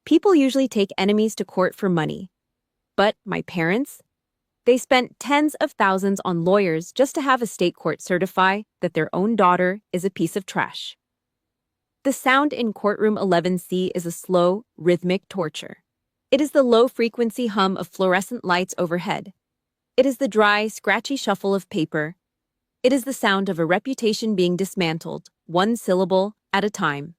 People usually take enemies to court for money. But my parents? They spent tens of thousands on lawyers just to have a state court certify that their own daughter is a piece of trash. The sound in courtroom 11C is a slow, rhythmic torture. It is the low-frequency hum of fluorescent lights overhead. It is the dry, scratchy shuffle of paper. It is the sound of a reputation being dismantled, one syllable at a time.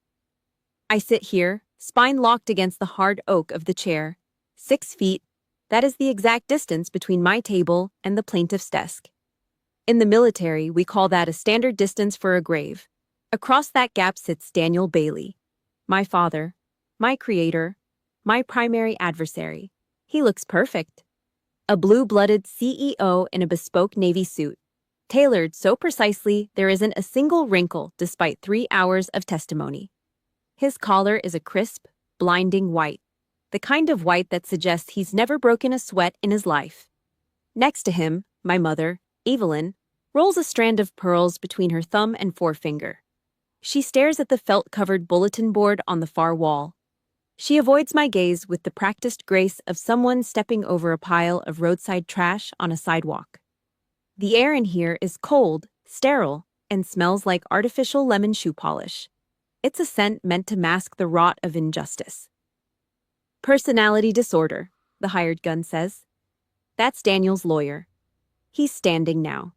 I sit here, spine locked against the hard oak of the chair. 6 feet, that is the exact distance between my table and the plaintiff's desk. In the military, we call that a standard distance for a grave. Across that gap sits Daniel Bailey, my father, my creator, my primary adversary. He looks perfect. A blue-blooded CEO in a bespoke Navy suit, tailored so precisely there isn't a single wrinkle despite 3 hours of testimony. His collar is a crisp, blinding white, the kind of white that suggests he's never broken a sweat in his life. Next to him, my mother, Evelyn, rolls a strand of pearls between her thumb and forefinger. She stares at the felt-covered bulletin board on the far wall. She avoids my gaze with the practiced grace of someone stepping over a pile of roadside trash on a sidewalk. The air in here is cold, sterile, and smells like artificial lemon shoe polish. It's a scent meant to mask the rot of injustice. Personality disorder, the hired gun says. That's Daniel's lawyer. He's standing now.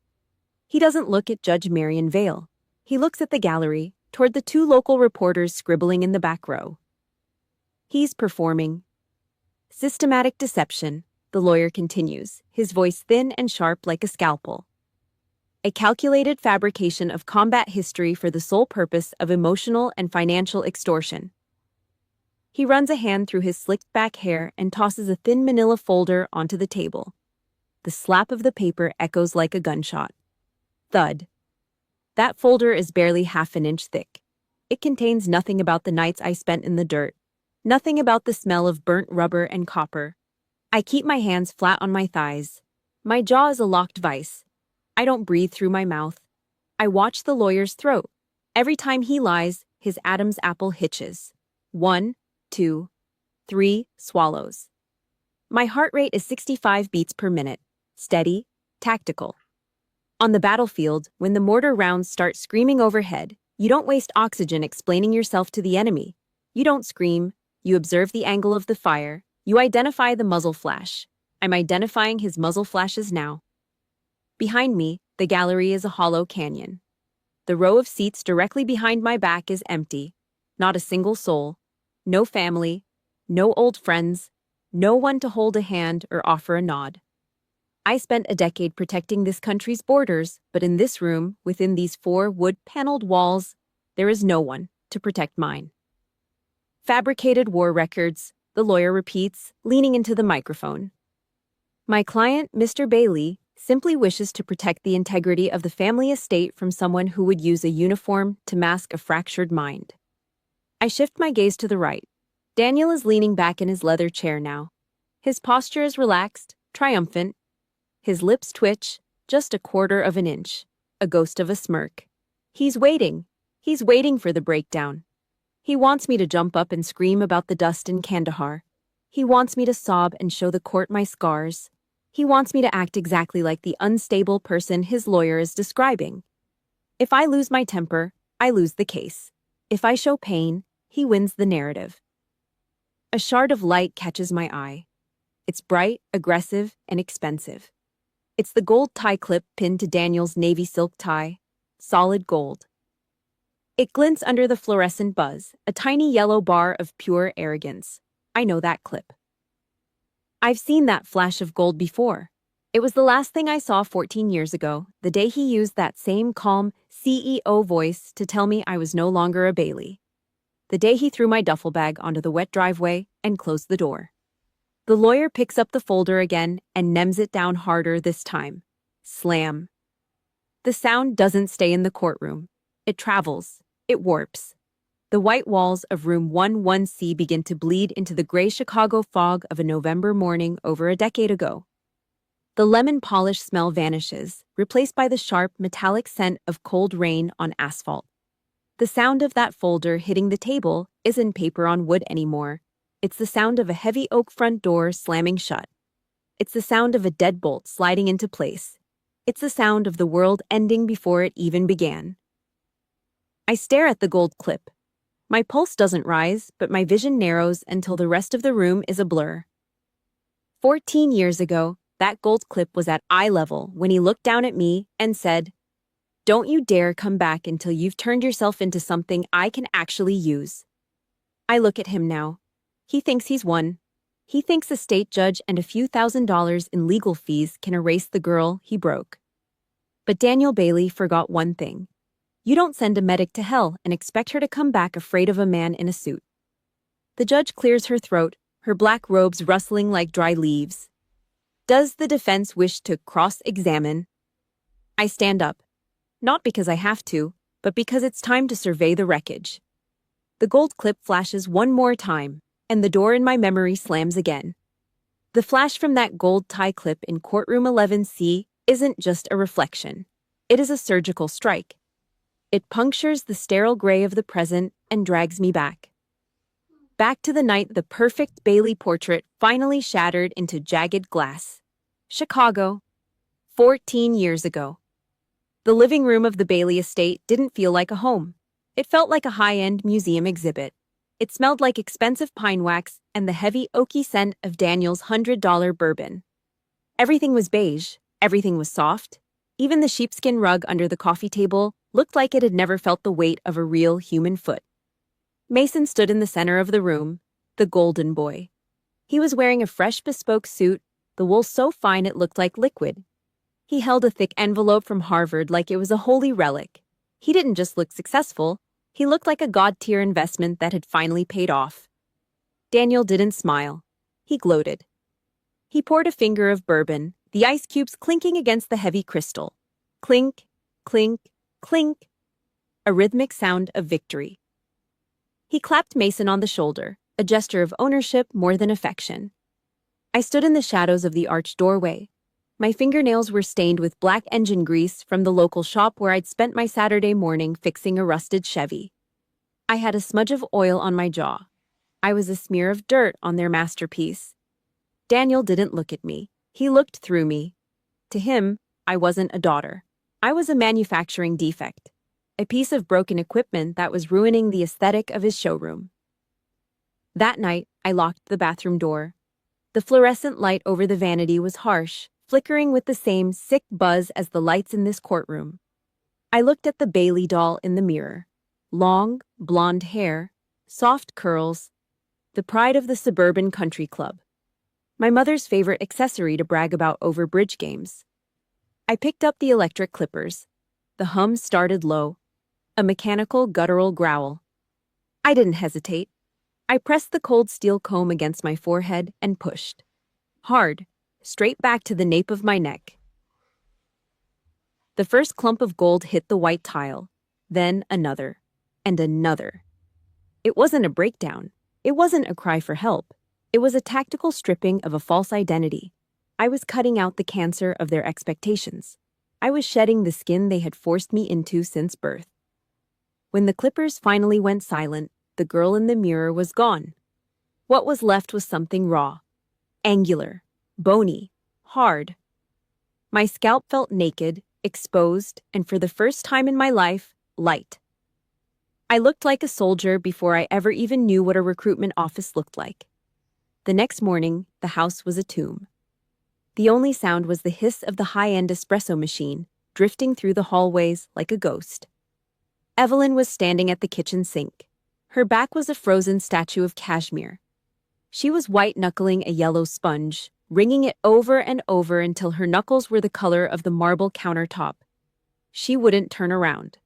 He doesn't look at Judge Marion Vale. He looks at the gallery, toward the 2 local reporters scribbling in the back row. He's performing. Systematic deception, the lawyer continues, his voice thin and sharp like a scalpel. A calculated fabrication of combat history for the sole purpose of emotional and financial extortion. He runs a hand through his slicked-back hair and tosses a thin manila folder onto the table. The slap of the paper echoes like a gunshot. Thud. That folder is barely half an inch thick. It contains nothing about the nights I spent in the dirt, nothing about the smell of burnt rubber and copper. I keep my hands flat on my thighs. My jaw is a locked vice. I don't breathe through my mouth. I watch the lawyer's throat. Every time he lies, his Adam's apple hitches. 1, 2, 3 swallows. My heart rate is 65 beats per minute. Steady, tactical. On the battlefield, when the mortar rounds start screaming overhead, you don't waste oxygen explaining yourself to the enemy. You don't scream. You observe the angle of the fire. You identify the muzzle flash. I'm identifying his muzzle flashes now. Behind me, the gallery is a hollow canyon. The row of seats directly behind my back is empty. Not a single soul. No family. No old friends. No one to hold a hand or offer a nod. I spent a decade protecting this country's borders, but in this room, within these 4 wood-paneled walls, there is no one to protect mine. Fabricated war records, the lawyer repeats, leaning into the microphone. My client, Mr. Bailey, simply wishes to protect the integrity of the family estate from someone who would use a uniform to mask a fractured mind. I shift my gaze to the right. Daniel is leaning back in his leather chair now. His posture is relaxed, triumphant. His lips twitch, just a quarter of an inch, a ghost of a smirk. He's waiting. He's waiting for the breakdown. He wants me to jump up and scream about the dust in Kandahar. He wants me to sob and show the court my scars. He wants me to act exactly like the unstable person his lawyer is describing. If I lose my temper, I lose the case. If I show pain, he wins the narrative. A shard of light catches my eye. It's bright, aggressive, and expensive. It's the gold tie clip pinned to Daniel's navy silk tie. Solid gold. It glints under the fluorescent buzz, a tiny yellow bar of pure arrogance. I know that clip. I've seen that flash of gold before. It was the last thing I saw 14 years ago, the day he used that same calm CEO voice to tell me I was no longer a Bailey. The day he threw my duffel bag onto the wet driveway and closed the door. The lawyer picks up the folder again and nems it down harder this time. Slam. The sound doesn't stay in the courtroom. It travels. It warps. The white walls of room 11C begin to bleed into the gray Chicago fog of a November morning over a decade ago. The lemon polish smell vanishes, replaced by the sharp, metallic scent of cold rain on asphalt. The sound of that folder hitting the table isn't paper on wood anymore. It's the sound of a heavy oak front door slamming shut. It's the sound of a deadbolt sliding into place. It's the sound of the world ending before it even began. I stare at the gold clip. My pulse doesn't rise, but my vision narrows until the rest of the room is a blur. 14 years ago, that gold clip was at eye level when he looked down at me and said, "Don't you dare come back until you've turned yourself into something I can actually use." I look at him now. He thinks he's won. He thinks a state judge and a few $1,000s in legal fees can erase the girl he broke. But Daniel Bailey forgot one thing. You don't send a medic to hell and expect her to come back afraid of a man in a suit. The judge clears her throat, her black robes rustling like dry leaves. Does the defense wish to cross-examine? I stand up. Not because I have to, but because it's time to survey the wreckage. The gold clip flashes one more time, and the door in my memory slams again. The flash from that gold tie clip in courtroom 11C isn't just a reflection. It is a surgical strike. It punctures the sterile gray of the present and drags me back. Back to the night the perfect Bailey portrait finally shattered into jagged glass. Chicago, 14 years ago. The living room of the Bailey estate didn't feel like a home. It felt like a high-end museum exhibit. It smelled like expensive pine wax and the heavy oaky scent of Daniel's $100 bourbon. Everything was beige, everything was soft. Even the sheepskin rug under the coffee table looked like it had never felt the weight of a real human foot. Mason stood in the center of the room, the golden boy. He was wearing a fresh bespoke suit, the wool so fine it looked like liquid. He held a thick envelope from Harvard like it was a holy relic. He didn't just look successful, he looked like a god-tier investment that had finally paid off. Daniel didn't smile. He gloated. He poured a finger of bourbon, the ice cubes clinking against the heavy crystal. Clink, clink, clink. A rhythmic sound of victory. He clapped Mason on the shoulder, a gesture of ownership more than affection. I stood in the shadows of the arched doorway. My fingernails were stained with black engine grease from the local shop where I'd spent my Saturday morning fixing a rusted Chevy. I had a smudge of oil on my jaw. I was a smear of dirt on their masterpiece. Daniel didn't look at me. He looked through me. To him, I wasn't a daughter. I was a manufacturing defect, a piece of broken equipment that was ruining the aesthetic of his showroom. That night, I locked the bathroom door. The fluorescent light over the vanity was harsh, flickering with the same sick buzz as the lights in this courtroom. I looked at the Bailey doll in the mirror. Long, blonde hair, soft curls, the pride of the suburban country club. My mother's favorite accessory to brag about over bridge games. I picked up the electric clippers. The hum started low, a mechanical guttural growl. I didn't hesitate. I pressed the cold steel comb against my forehead and pushed. Hard, straight back to the nape of my neck. The first clump of gold hit the white tile, then another, and another. It wasn't a breakdown. It wasn't a cry for help. It was a tactical stripping of a false identity. I was cutting out the cancer of their expectations. I was shedding the skin they had forced me into since birth. When the clippers finally went silent, the girl in the mirror was gone. What was left was something raw, angular, bony, hard. My scalp felt naked, exposed, and for the first time in my life, light. I looked like a soldier before I ever even knew what a recruitment office looked like. The next morning, the house was a tomb. The only sound was the hiss of the high-end espresso machine, drifting through the hallways like a ghost. Evelyn was standing at the kitchen sink. Her back was a frozen statue of cashmere. She was white-knuckling a yellow sponge, wringing it over and over until her knuckles were the color of the marble countertop. She wouldn't turn around.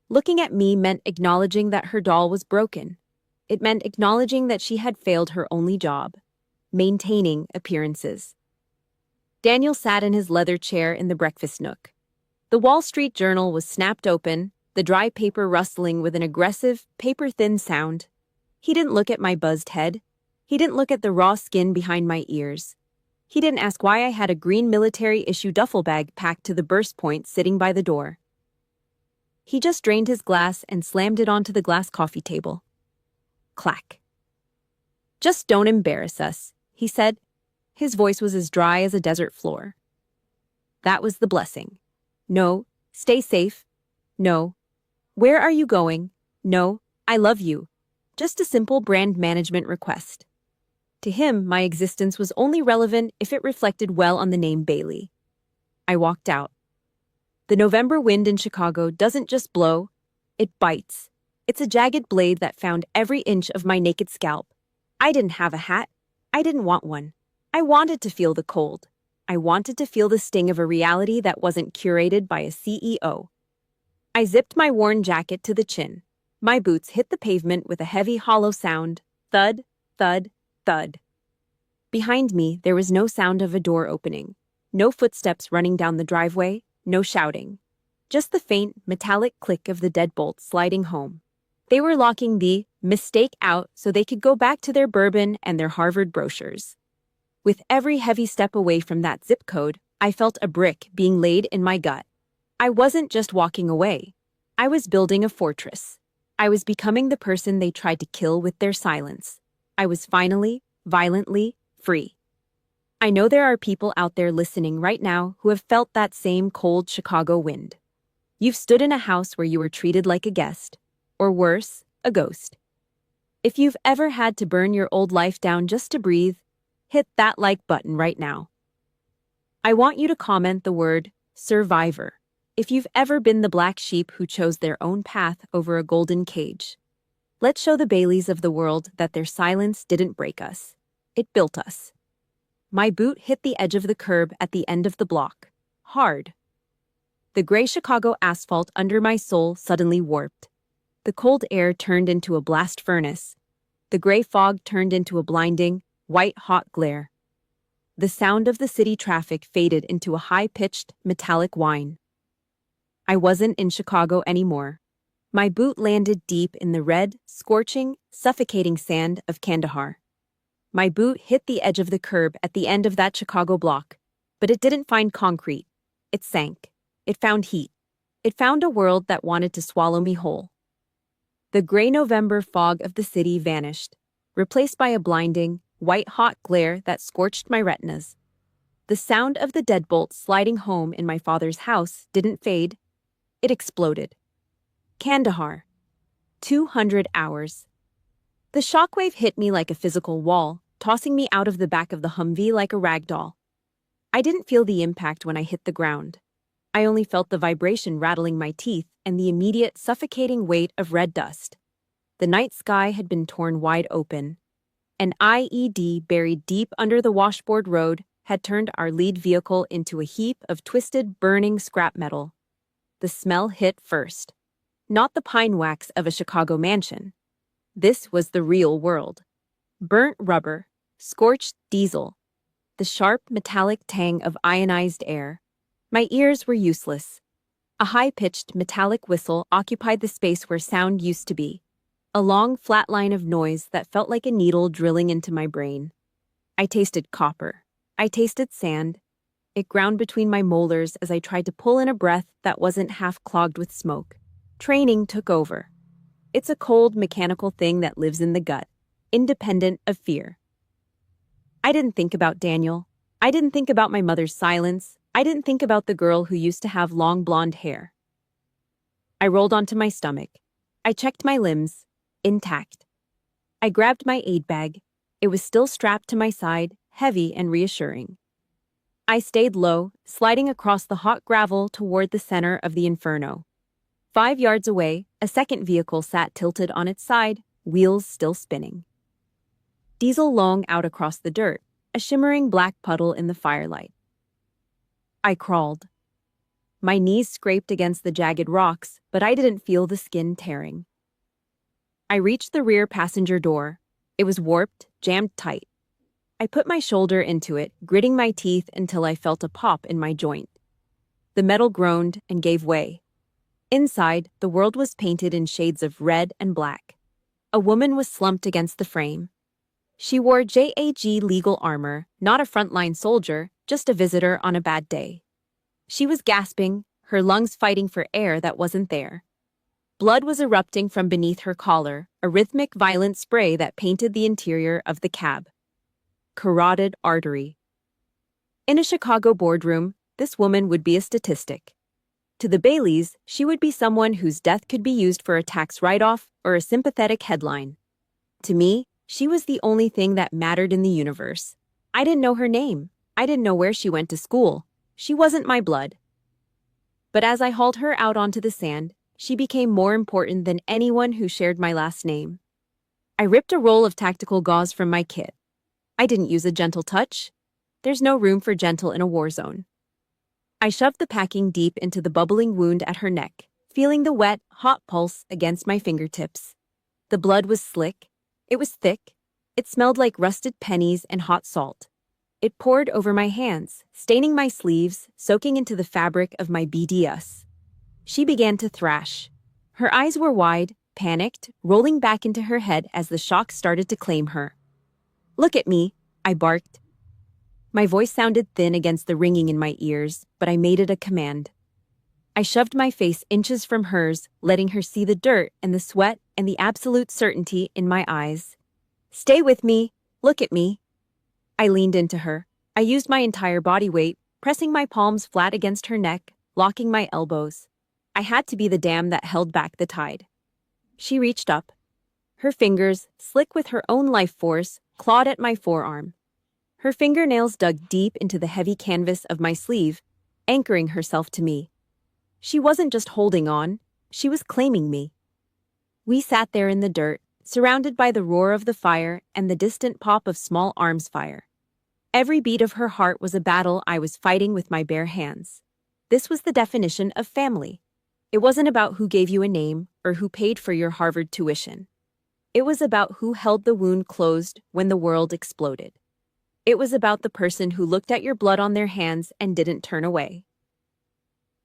Looking at me meant acknowledging that her doll was broken. It meant acknowledging that she had failed her only job, maintaining appearances. Daniel sat in his leather chair in the breakfast nook. The Wall Street Journal was snapped open, the dry paper rustling with an aggressive, paper-thin sound. He didn't look at my buzzed head. He didn't look at the raw skin behind my ears. He didn't ask why I had a green military-issue duffel bag packed to the burst point sitting by the door. He just drained his glass and slammed it onto the glass coffee table. Clack. Just don't embarrass us, he said. His voice was as dry as a desert floor. That was the blessing. No, stay safe. No. Where are you going? No, I love you. Just a simple brand management request. To him, my existence was only relevant if it reflected well on the name Bailey. I walked out. The November wind in Chicago doesn't just blow, it bites. It's a jagged blade that found every inch of my naked scalp. I didn't have a hat. I didn't want one. I wanted to feel the cold. I wanted to feel the sting of a reality that wasn't curated by a CEO. I zipped my worn jacket to the chin. My boots hit the pavement with a heavy, hollow sound. Thud, thud, thud. Behind me, there was no sound of a door opening. No footsteps running down the driveway. No shouting. Just the faint, metallic click of the deadbolt sliding home. They were locking the mistake out so they could go back to their bourbon and their Harvard brochures. With every heavy step away from that zip code, I felt a brick being laid in my gut. I wasn't just walking away. I was building a fortress. I was becoming the person they tried to kill with their silence. I was finally, violently, free. I know there are people out there listening right now who have felt that same cold Chicago wind. You've stood in a house where you were treated like a guest, or worse, a ghost. If you've ever had to burn your old life down just to breathe, hit that like button right now. I want you to comment the word survivor if you've ever been the black sheep who chose their own path over a golden cage. Let's show the Baileys of the world that their silence didn't break us. It built us. My boot hit the edge of the curb at the end of the block. Hard. The gray Chicago asphalt under my soul suddenly warped. The cold air turned into a blast furnace. The gray fog turned into a blinding, white-hot glare. The sound of the city traffic faded into a high-pitched, metallic whine. I wasn't in Chicago anymore. My boot landed deep in the red, scorching, suffocating sand of Kandahar. My boot hit the edge of the curb at the end of that Chicago block, but it didn't find concrete. It sank. It found heat. It found a world that wanted to swallow me whole. The gray November fog of the city vanished, replaced by a blinding, white-hot glare that scorched my retinas. The sound of the deadbolt sliding home in my father's house didn't fade. It exploded. Kandahar. 200 hours. The shockwave hit me like a physical wall, tossing me out of the back of the Humvee like a rag doll. I didn't feel the impact when I hit the ground. I only felt the vibration rattling my teeth and the immediate suffocating weight of red dust. The night sky had been torn wide open. An IED buried deep under the washboard road had turned our lead vehicle into a heap of twisted, burning scrap metal. The smell hit first. Not the pine wax of a Chicago mansion. This was the real world. Burnt rubber, scorched diesel, the sharp metallic tang of ionized air. My ears were useless. A high-pitched metallic whistle occupied the space where sound used to be, a long flat line of noise that felt like a needle drilling into my brain. I tasted copper. I tasted sand. It ground between my molars as I tried to pull in a breath that wasn't half clogged with smoke. Training took over. It's a cold, mechanical thing that lives in the gut, independent of fear. I didn't think about Daniel. I didn't think about my mother's silence. I didn't think about the girl who used to have long blonde hair. I rolled onto my stomach. I checked my limbs, intact. I grabbed my aid bag. It was still strapped to my side, heavy and reassuring. I stayed low, sliding across the hot gravel toward the center of the inferno. 5 yards away, a second vehicle sat tilted on its side, wheels still spinning. Diesel longed out across the dirt, a shimmering black puddle in the firelight. I crawled. My knees scraped against the jagged rocks, but I didn't feel the skin tearing. I reached the rear passenger door. It was warped, jammed tight. I put my shoulder into it, gritting my teeth until I felt a pop in my joint. The metal groaned and gave way. Inside, the world was painted in shades of red and black. A woman was slumped against the frame. She wore JAG legal armor, not a frontline soldier, just a visitor on a bad day. She was gasping, her lungs fighting for air that wasn't there. Blood was erupting from beneath her collar, a rhythmic, violent spray that painted the interior of the cab. Carotid artery. In a Chicago boardroom, this woman would be a statistic. To the Baileys, she would be someone whose death could be used for a tax write-off or a sympathetic headline. To me, she was the only thing that mattered in the universe. I didn't know her name. I didn't know where she went to school. She wasn't my blood. But as I hauled her out onto the sand, she became more important than anyone who shared my last name. I ripped a roll of tactical gauze from my kit. I didn't use a gentle touch. There's no room for gentle in a war zone. I shoved the packing deep into the bubbling wound at her neck, feeling the wet, hot pulse against my fingertips. The blood was slick. It was thick. It smelled like rusted pennies and hot salt. It poured over my hands, staining my sleeves, soaking into the fabric of my BDS. She began to thrash. Her eyes were wide, panicked, rolling back into her head as the shock started to claim her. "Look at me," I barked. My voice sounded thin against the ringing in my ears, but I made it a command. I shoved my face inches from hers, letting her see the dirt and the sweat and the absolute certainty in my eyes. "Stay with me. Look at me." I leaned into her. I used my entire body weight, pressing my palms flat against her neck, locking my elbows. I had to be the dam that held back the tide. She reached up. Her fingers, slick with her own life force, clawed at my forearm. Her fingernails dug deep into the heavy canvas of my sleeve, anchoring herself to me. She wasn't just holding on, she was claiming me. We sat there in the dirt, surrounded by the roar of the fire and the distant pop of small arms fire. Every beat of her heart was a battle I was fighting with my bare hands. This was the definition of family. It wasn't about who gave you a name or who paid for your Harvard tuition. It was about who held the wound closed when the world exploded. It was about the person who looked at your blood on their hands and didn't turn away.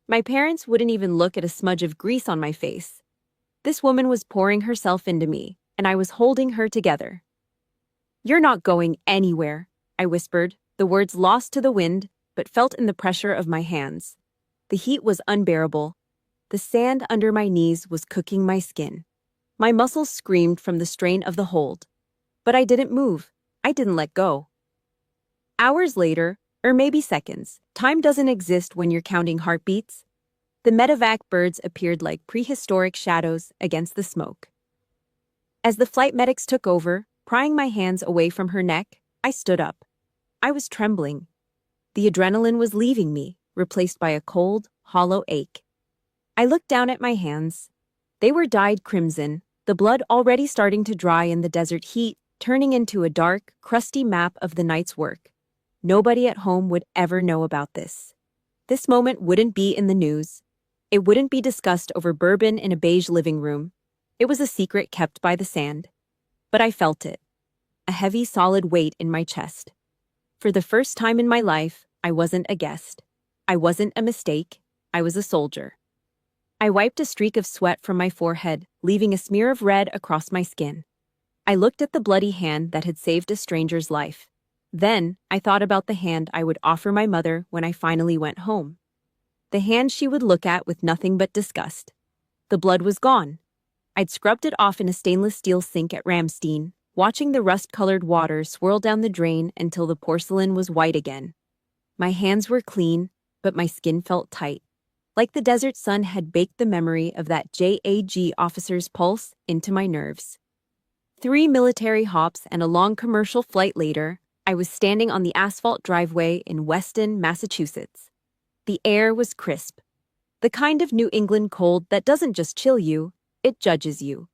My parents wouldn't even look at a smudge of grease on my face. This woman was pouring herself into me, and I was holding her together. "You're not going anywhere," I whispered, the words lost to the wind, but felt in the pressure of my hands. The heat was unbearable. The sand under my knees was cooking my skin. My muscles screamed from the strain of the hold. But I didn't move. I didn't let go. Hours later, or maybe seconds, time doesn't exist when you're counting heartbeats. The medevac birds appeared like prehistoric shadows against the smoke. As the flight medics took over, prying my hands away from her neck, I stood up. I was trembling. The adrenaline was leaving me, replaced by a cold, hollow ache. I looked down at my hands. They were dyed crimson, the blood already starting to dry in the desert heat, turning into a dark, crusty map of the night's work. Nobody at home would ever know about this. This moment wouldn't be in the news. It wouldn't be discussed over bourbon in a beige living room. It was a secret kept by the sand. But I felt it. A heavy, solid weight in my chest. For the first time in my life, I wasn't a guest. I wasn't a mistake. I was a soldier. I wiped a streak of sweat from my forehead, leaving a smear of red across my skin. I looked at the bloody hand that had saved a stranger's life. Then, I thought about the hand I would offer my mother when I finally went home. The hand she would look at with nothing but disgust. The blood was gone. I'd scrubbed it off in a stainless steel sink at Ramstein, watching the rust-colored water swirl down the drain until the porcelain was white again. My hands were clean, but my skin felt tight. Like the desert sun had baked the memory of that JAG officer's pulse into my nerves. 3 military hops and a long commercial flight later, I was standing on the asphalt driveway in Weston, Massachusetts. The air was crisp. The kind of New England cold that doesn't just chill you, it judges you.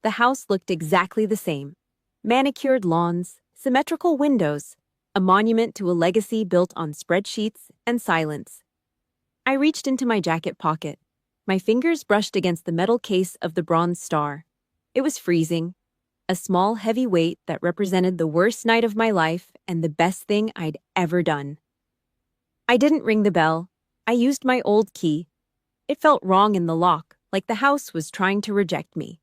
The house looked exactly the same. Manicured lawns, symmetrical windows, a monument to a legacy built on spreadsheets and silence. I reached into my jacket pocket. My fingers brushed against the metal case of the Bronze Star. It was freezing. A small, heavy weight that represented the worst night of my life and the best thing I'd ever done. I didn't ring the bell. I used my old key. It felt wrong in the lock, like the house was trying to reject me.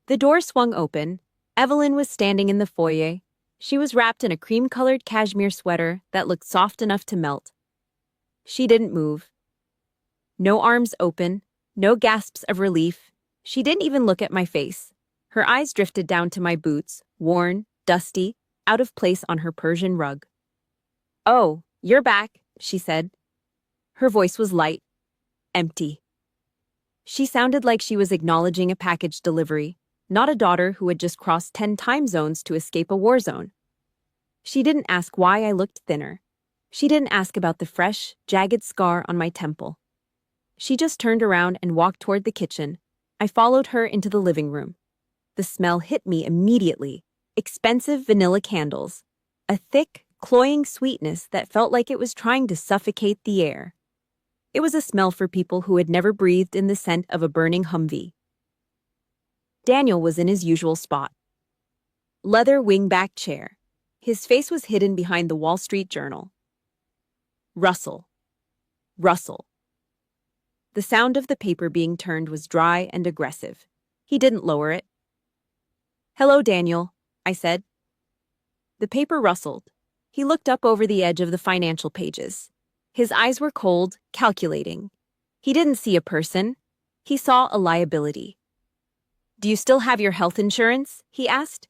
The door swung open. Evelyn was standing in the foyer. She was wrapped in a cream-colored cashmere sweater that looked soft enough to melt. She didn't move. No arms open, No gasps of relief. She didn't even look at my face. Her eyes drifted down to my boots, worn, dusty, out of place on her Persian rug. "Oh, you're back," she said. Her voice was light, empty. She sounded like she was acknowledging a package delivery, not a daughter who had just crossed 10 time zones to escape a war zone. She didn't ask why I looked thinner. She didn't ask about the fresh, jagged scar on my temple. She just turned around and walked toward the kitchen. I followed her into the living room. The smell hit me immediately. Expensive vanilla candles. A thick, cloying sweetness that felt like it was trying to suffocate the air. It was a smell for people who had never breathed in the scent of a burning Humvee. Daniel was in his usual spot. Leather wingback chair. His face was hidden behind the Wall Street Journal. Rustle. Rustle. The sound of the paper being turned was dry and aggressive. He didn't lower it. "Hello, Daniel," I said. The paper rustled. He looked up over the edge of the financial pages. His eyes were cold, calculating. He didn't see a person. He saw a liability. "Do you still have your health insurance?" he asked.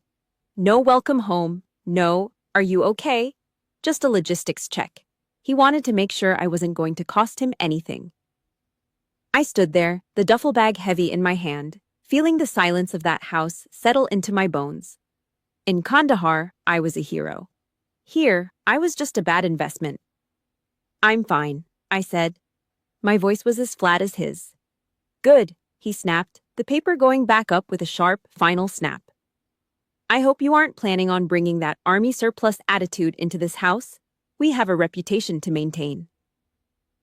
No welcome home. No, "Are you okay?" Just a logistics check. He wanted to make sure I wasn't going to cost him anything. I stood there, the duffel bag heavy in my hand, feeling the silence of that house settle into my bones. In Kandahar, I was a hero. Here, I was just a bad investment. "I'm fine," I said. My voice was as flat as his. "Good," he snapped, the paper going back up with a sharp, final snap. "I hope you aren't planning on bringing that army surplus attitude into this house. We have a reputation to maintain."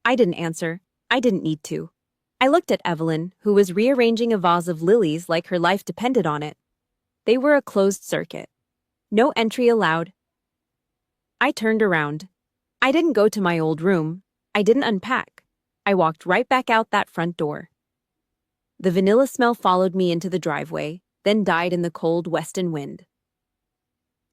I didn't answer. I didn't need to. I looked at Evelyn, who was rearranging a vase of lilies like her life depended on it. They were a closed circuit. No entry allowed. I turned around. I didn't go to my old room. I didn't unpack. I walked right back out that front door. The vanilla smell followed me into the driveway, then died in the cold western wind.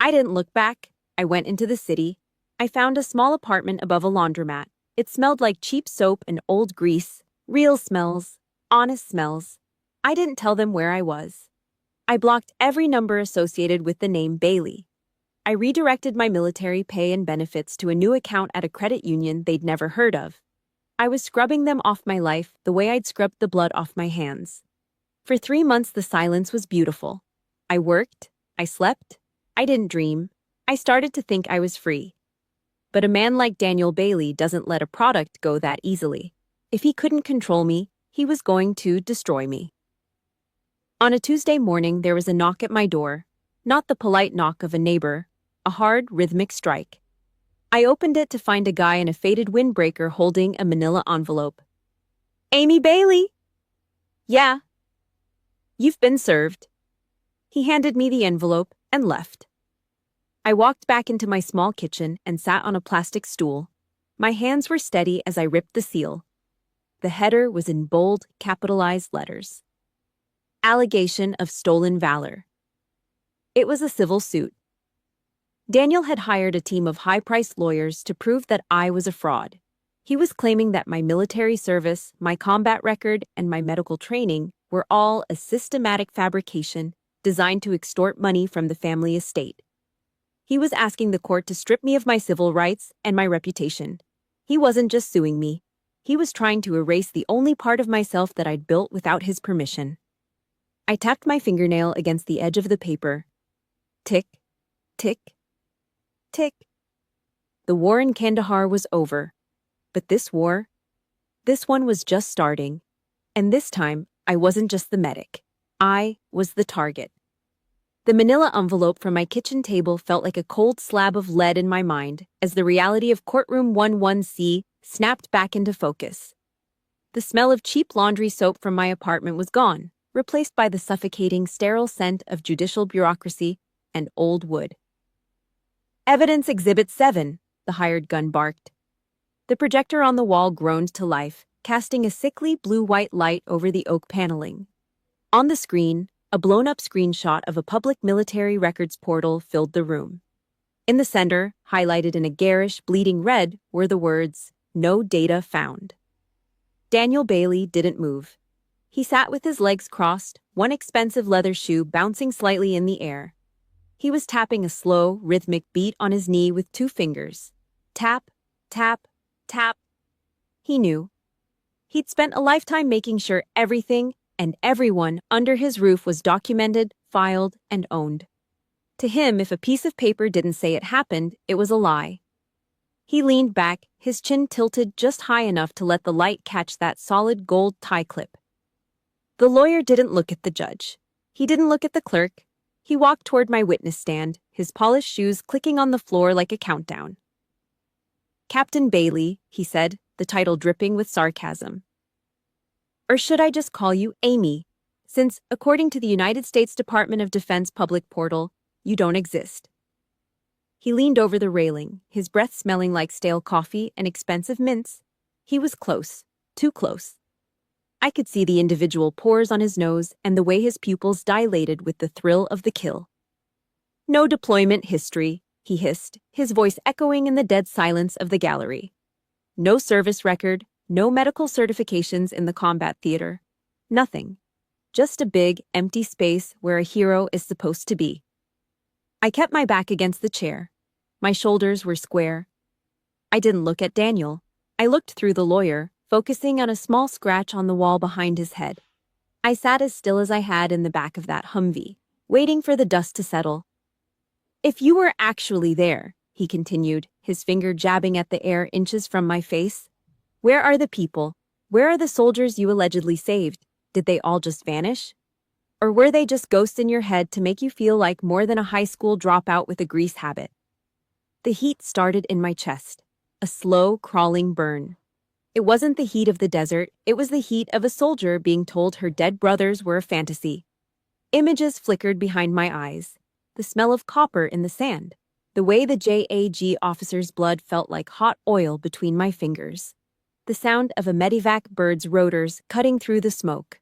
I didn't look back. I went into the city. I found a small apartment above a laundromat. It smelled like cheap soap and old grease. Real smells, honest smells. I didn't tell them where I was. I blocked every number associated with the name Bailey. I redirected my military pay and benefits to a new account at a credit union they'd never heard of. I was scrubbing them off my life the way I'd scrubbed the blood off my hands. For 3 months, the silence was beautiful. I worked. I slept. I didn't dream. I started to think I was free. But a man like Daniel Bailey doesn't let a product go that easily. If he couldn't control me, he was going to destroy me. On a Tuesday morning, there was a knock at my door. Not the polite knock of a neighbor, a hard, rhythmic strike. I opened it to find a guy in a faded windbreaker holding a manila envelope. "Amy Bailey?" "Yeah." "You've been served." He handed me the envelope and left. I walked back into my small kitchen and sat on a plastic stool. My hands were steady as I ripped the seal. The header was in bold, capitalized letters. Allegation of stolen valor. It was a civil suit. Daniel had hired a team of high-priced lawyers to prove that I was a fraud. He was claiming that my military service, my combat record, and my medical training were all a systematic fabrication designed to extort money from the family estate. He was asking the court to strip me of my civil rights and my reputation. He wasn't just suing me. He was trying to erase the only part of myself that I'd built without his permission. I tapped my fingernail against the edge of the paper. Tick, tick, tick. The war in Kandahar was over. But this one was just starting. And this time, I wasn't just the medic. I was the target. The manila envelope from my kitchen table felt like a cold slab of lead in my mind as the reality of Courtroom 11C snapped back into focus. The smell of cheap laundry soap from my apartment was gone, replaced by the suffocating, sterile scent of judicial bureaucracy and old wood. "Evidence Exhibit 7, the hired gun barked. The projector on the wall groaned to life, casting a sickly blue-white light over the oak paneling. On the screen, a blown-up screenshot of a public military records portal filled the room. In the center, highlighted in a garish, bleeding red, were the words, "No data found." Daniel Bailey didn't move. He sat with his legs crossed, one expensive leather shoe bouncing slightly in the air. He was tapping a slow, rhythmic beat on his knee with 2 fingers. Tap, tap, tap. He knew. He'd spent a lifetime making sure everything and everyone under his roof was documented, filed, and owned. To him, if a piece of paper didn't say it happened, it was a lie. He leaned back, his chin tilted just high enough to let the light catch that solid gold tie clip. The lawyer didn't look at the judge. He didn't look at the clerk. He walked toward my witness stand, his polished shoes clicking on the floor like a countdown. "Captain Bailey," he said, the title dripping with sarcasm. "Or should I just call you Amy, since, according to the United States Department of Defense public portal, you don't exist." He leaned over the railing, his breath smelling like stale coffee and expensive mints. He was close, too close. I could see the individual pores on his nose and the way his pupils dilated with the thrill of the kill. "No deployment history," he hissed, his voice echoing in the dead silence of the gallery. "No service record, no medical certifications in the combat theater. Nothing. Just a big, empty space where a hero is supposed to be." I kept my back against the chair. My shoulders were square. I didn't look at Daniel. I looked through the lawyer, focusing on a small scratch on the wall behind his head. I sat as still as I had in the back of that Humvee, waiting for the dust to settle. "If you were actually there," he continued, his finger jabbing at the air inches from my face, "where are the people? Where are the soldiers you allegedly saved? Did they all just vanish? Or were they just ghosts in your head to make you feel like more than a high school dropout with a grease habit?" The heat started in my chest, a slow, crawling burn. It wasn't the heat of the desert, it was the heat of a soldier being told her dead brothers were a fantasy. Images flickered behind my eyes, the smell of copper in the sand, the way the JAG officer's blood felt like hot oil between my fingers, the sound of a medevac bird's rotors cutting through the smoke.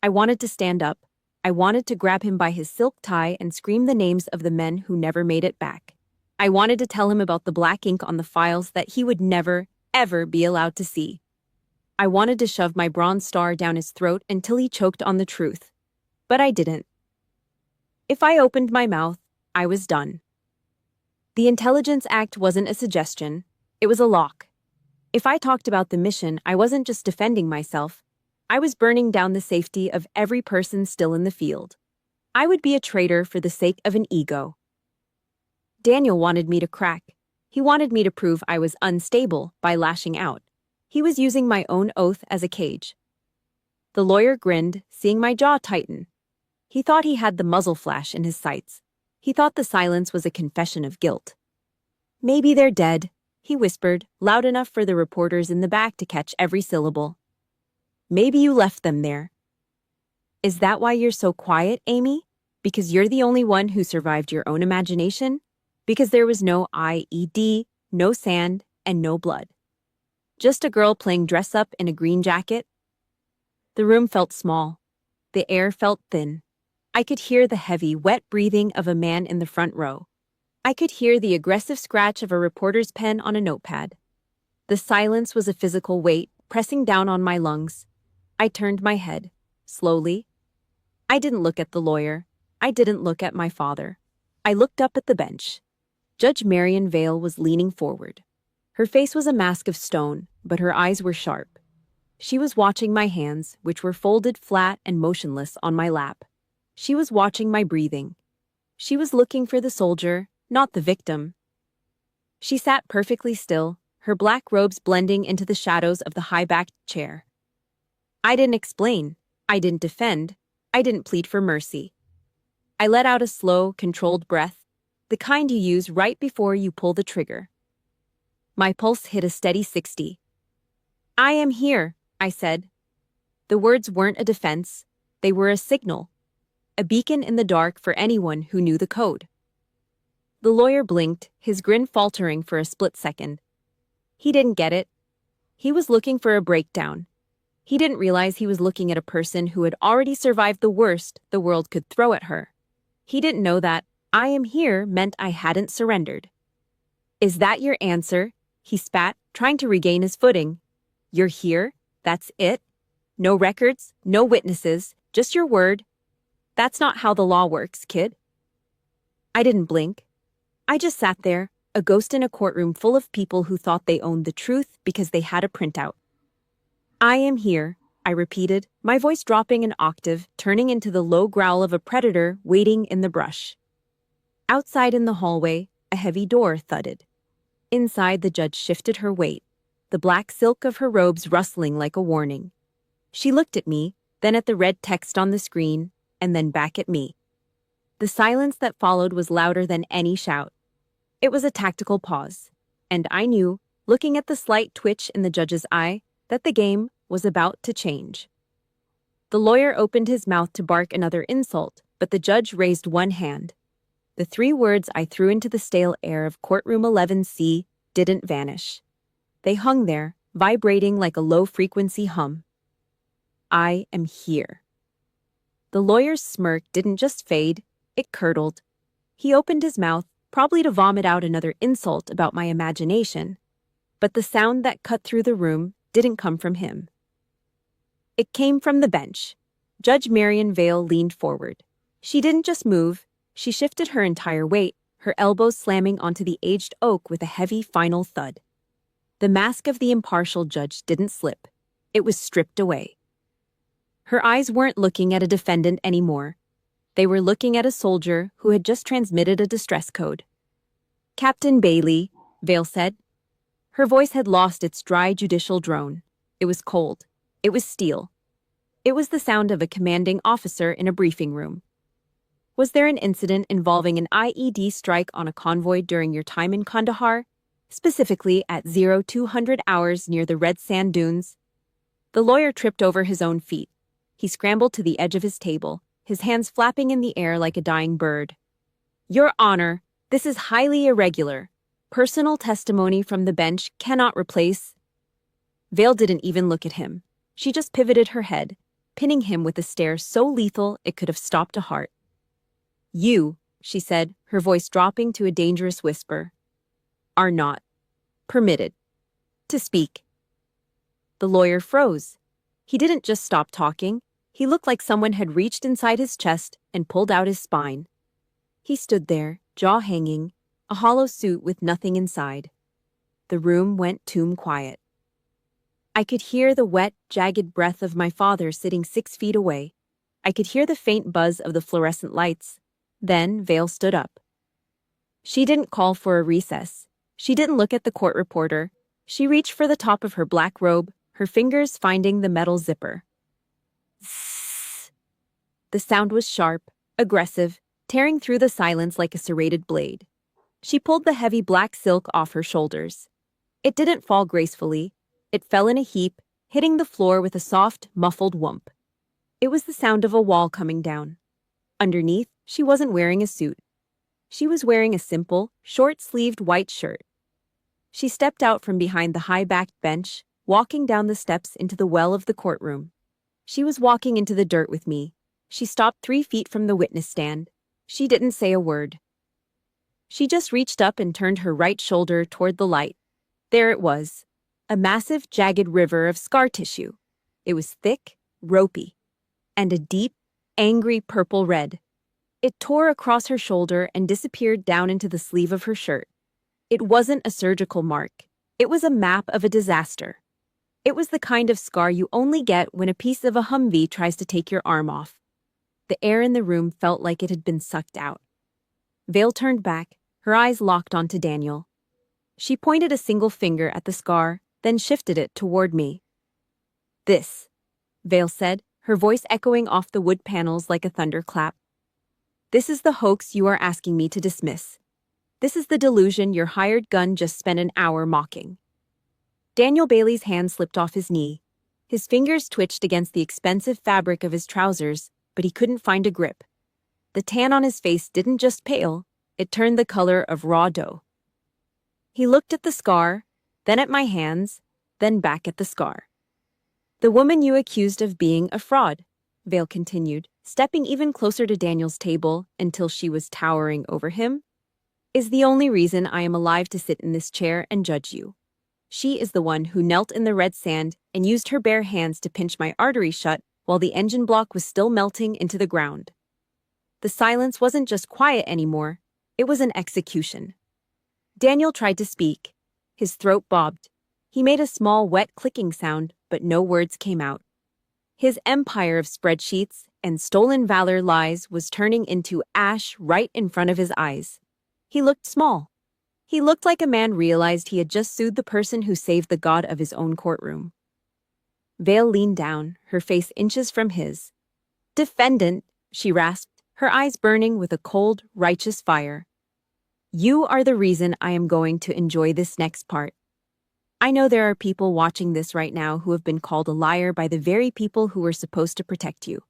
I wanted to stand up. I wanted to grab him by his silk tie and scream the names of the men who never made it back. I wanted to tell him about the black ink on the files that he would never, ever be allowed to see. I wanted to shove my Bronze Star down his throat until he choked on the truth. But I didn't. If I opened my mouth, I was done. The Intelligence Act wasn't a suggestion, it was a lock. If I talked about the mission, I wasn't just defending myself. I was burning down the safety of every person still in the field. I would be a traitor for the sake of an ego. Daniel wanted me to crack. He wanted me to prove I was unstable by lashing out. He was using my own oath as a cage. The lawyer grinned, seeing my jaw tighten. He thought he had the muzzle flash in his sights. He thought the silence was a confession of guilt. "Maybe they're dead," he whispered, loud enough for the reporters in the back to catch every syllable. "Maybe you left them there." "Is that why you're so quiet, Amy? Because you're the only one who survived your own imagination? Because there was no IED, no sand, and no blood? Just a girl playing dress-up in a green jacket?" The room felt small. The air felt thin. I could hear the heavy, wet breathing of a man in the front row. I could hear the aggressive scratch of a reporter's pen on a notepad. The silence was a physical weight, pressing down on my lungs. I turned my head, slowly. I didn't look at the lawyer. I didn't look at my father. I looked up at the bench. Judge Marion Vale was leaning forward. Her face was a mask of stone, but her eyes were sharp. She was watching my hands, which were folded flat and motionless on my lap. She was watching my breathing. She was looking for the soldier, not the victim. She sat perfectly still, her black robes blending into the shadows of the high-backed chair. I didn't explain. I didn't defend. I didn't plead for mercy. I let out a slow, controlled breath, the kind you use right before you pull the trigger. My pulse hit a steady 60. "I am here," I said. The words weren't a defense. They were a signal, a beacon in the dark for anyone who knew the code. The lawyer blinked, his grin faltering for a split second. He didn't get it. He was looking for a breakdown. He didn't realize he was looking at a person who had already survived the worst the world could throw at her. He didn't know that "I am here" meant I hadn't surrendered. "Is that your answer?" he spat, trying to regain his footing. "You're here? That's it? No records, no witnesses, just your word. That's not how the law works, kid. I didn't blink. I just sat there, a ghost in a courtroom full of people who thought they owned the truth because they had a printout. I am here, I repeated, my voice dropping an octave, turning into the low growl of a predator waiting in the brush. Outside in the hallway, a heavy door thudded. Inside, the judge shifted her weight, the black silk of her robes rustling like a warning. She looked at me, then at the red text on the screen, and then back at me. The silence that followed was louder than any shout. It was a tactical pause, and I knew, looking at the slight twitch in the judge's eye, that the game was about to change. The lawyer opened his mouth to bark another insult, but the judge raised one hand. The 3 words I threw into the stale air of courtroom 11C didn't vanish. They hung there, vibrating like a low-frequency hum. I am here. The lawyer's smirk didn't just fade, it curdled. He opened his mouth, probably to vomit out another insult about my imagination, but the sound that cut through the room didn't come from him. It came from the bench. Judge Marion Vale leaned forward. She didn't just move, she shifted her entire weight, her elbows slamming onto the aged oak with a heavy final thud. The mask of the impartial judge didn't slip. It was stripped away. Her eyes weren't looking at a defendant anymore. They were looking at a soldier who had just transmitted a distress code. "Captain Bailey," Vale said. Her voice had lost its dry judicial drone. It was cold. It was steel. It was the sound of a commanding officer in a briefing room. "Was there an incident involving an IED strike on a convoy during your time in Kandahar, specifically at 0200 hours near the Red Sand Dunes?" The lawyer tripped over his own feet. He scrambled to the edge of his table, his hands flapping in the air like a dying bird. "Your Honor, this is highly irregular. Personal testimony from the bench cannot replace—" Vale didn't even look at him. She just pivoted her head, pinning him with a stare so lethal it could have stopped a heart. "You," she said, her voice dropping to a dangerous whisper, "are not permitted to speak." The lawyer froze. He didn't just stop talking. He looked like someone had reached inside his chest and pulled out his spine. He stood there, jaw hanging, a hollow suit with nothing inside. The room went tomb quiet. I could hear the wet, jagged breath of my father sitting 6 feet away. I could hear the faint buzz of the fluorescent lights. Then Vale stood up. She didn't call for a recess. She didn't look at the court reporter. She reached for the top of her black robe, her fingers finding the metal zipper. Zzz. The sound was sharp, aggressive, tearing through the silence like a serrated blade. She pulled the heavy black silk off her shoulders. It didn't fall gracefully. It fell in a heap, hitting the floor with a soft, muffled whump. It was the sound of a wall coming down. Underneath, she wasn't wearing a suit. She was wearing a simple, short-sleeved white shirt. She stepped out from behind the high-backed bench, walking down the steps into the well of the courtroom. She was walking into the dirt with me. She stopped 3 feet from the witness stand. She didn't say a word. She just reached up and turned her right shoulder toward the light. There it was, a massive, jagged river of scar tissue. It was thick, ropey, and a deep, angry purple red. It tore across her shoulder and disappeared down into the sleeve of her shirt. It wasn't a surgical mark. It was a map of a disaster. It was the kind of scar you only get when a piece of a Humvee tries to take your arm off. The air in the room felt like it had been sucked out. Vale turned back, her eyes locked onto Daniel. She pointed a single finger at the scar, then shifted it toward me. "This," Vale said, her voice echoing off the wood panels like a thunderclap. "This is the hoax you are asking me to dismiss. This is the delusion your hired gun just spent an hour mocking." Daniel Bailey's hand slipped off his knee. His fingers twitched against the expensive fabric of his trousers, but he couldn't find a grip. The tan on his face didn't just pale, it turned the color of raw dough. He looked at the scar, then at my hands, then back at the scar. "The woman you accused of being a fraud," Vale continued, stepping even closer to Daniel's table until she was towering over him, "is the only reason I am alive to sit in this chair and judge you. She is the one who knelt in the red sand and used her bare hands to pinch my artery shut while the engine block was still melting into the ground. The silence wasn't just quiet anymore, it was an execution. Daniel tried to speak. His throat bobbed. He made a small, wet clicking sound, but no words came out. His empire of spreadsheets and stolen valor lies was turning into ash right in front of his eyes. He looked small. He looked like a man realized he had just sued the person who saved the god of his own courtroom. Vale leaned down, her face inches from his. "Defendant," she rasped, her eyes burning with a cold, righteous fire. "You are the reason I am going to enjoy this next part. I know there are people watching this right now who have been called a liar by the very people who were supposed to protect you.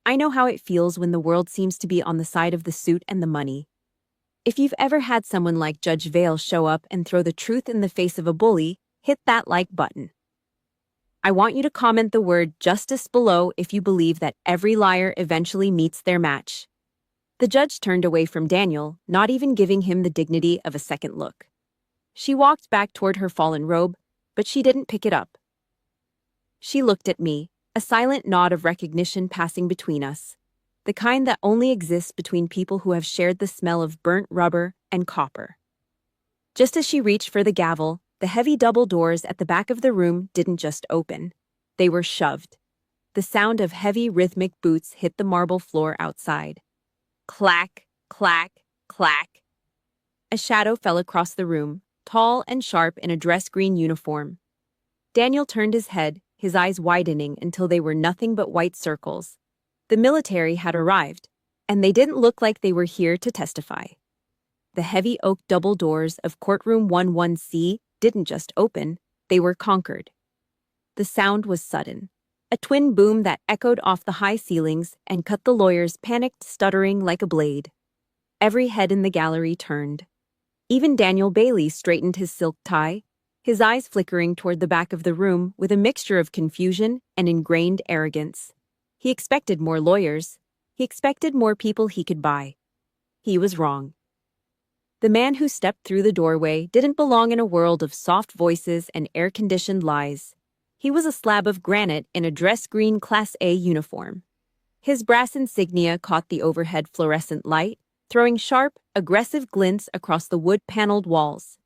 I know how it feels when the world seems to be on the side of the suit and the money. If you've ever had someone like Judge Vale show up and throw the truth in the face of a bully, hit that like button. I want you to comment the word justice below if you believe that every liar eventually meets their match." The judge turned away from Daniel, not even giving him the dignity of a second look. She walked back toward her fallen robe, but she didn't pick it up. She looked at me, a silent nod of recognition passing between us, the kind that only exists between people who have shared the smell of burnt rubber and copper. Just as she reached for the gavel, the heavy double doors at the back of the room didn't just open. They were shoved. The sound of heavy rhythmic boots hit the marble floor outside. Clack, clack, clack. A shadow fell across the room, tall and sharp in a dress green uniform. Daniel turned his head, his eyes widening until they were nothing but white circles. The military had arrived, and they didn't look like they were here to testify. The heavy oak double doors of courtroom 11C didn't just open, they were conquered. The sound was sudden, a twin boom that echoed off the high ceilings and cut the lawyer's panicked stuttering like a blade. Every head in the gallery turned. Even Daniel Bailey straightened his silk tie, his eyes flickering toward the back of the room with a mixture of confusion and ingrained arrogance. He expected more lawyers. He expected more people he could buy. He was wrong. The man who stepped through the doorway didn't belong in a world of soft voices and air-conditioned lies. He was a slab of granite in a dress green Class A uniform. His brass insignia caught the overhead fluorescent light, throwing sharp, aggressive glints across the wood-paneled walls.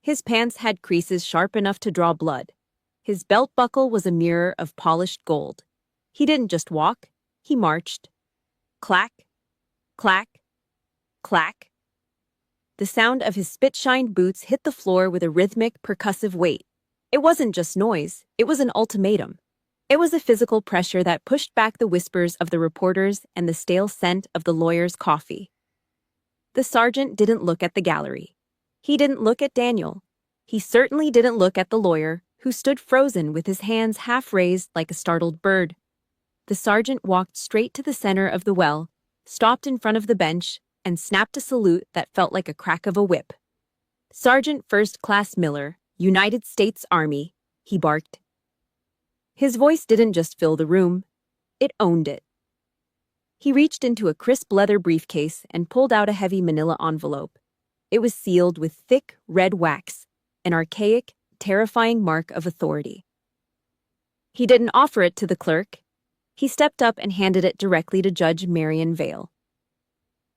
His pants had creases sharp enough to draw blood. His belt buckle was a mirror of polished gold. He didn't just walk, he marched. Clack, clack, clack. The sound of his spit-shined boots hit the floor with a rhythmic, percussive weight. It wasn't just noise, it was an ultimatum. It was a physical pressure that pushed back the whispers of the reporters and the stale scent of the lawyer's coffee. The sergeant didn't look at the gallery. He didn't look at Daniel. He certainly didn't look at the lawyer, who stood frozen with his hands half raised like a startled bird. The sergeant walked straight to the center of the well, stopped in front of the bench, and snapped a salute that felt like a crack of a whip. "Sergeant First Class Miller, United States Army," he barked. His voice didn't just fill the room, it owned it. He reached into a crisp leather briefcase and pulled out a heavy manila envelope. It was sealed with thick, red wax, an archaic, terrifying mark of authority. He didn't offer it to the clerk. He stepped up and handed it directly to Judge Marion Vale.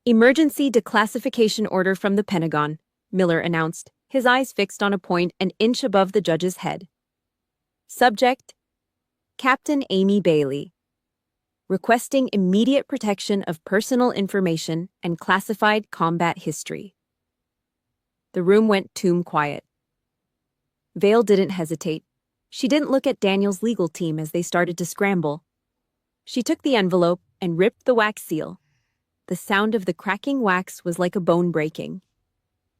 "Emergency declassification order from the Pentagon," Miller announced, his eyes fixed on a point an inch above the judge's head. Subject: Captain Amy Bailey. Requesting immediate protection of personal information and classified combat history. The room went tomb quiet. Vale didn't hesitate. She didn't look at Daniel's legal team as they started to scramble. She took the envelope and ripped the wax seal. The sound of the cracking wax was like a bone breaking.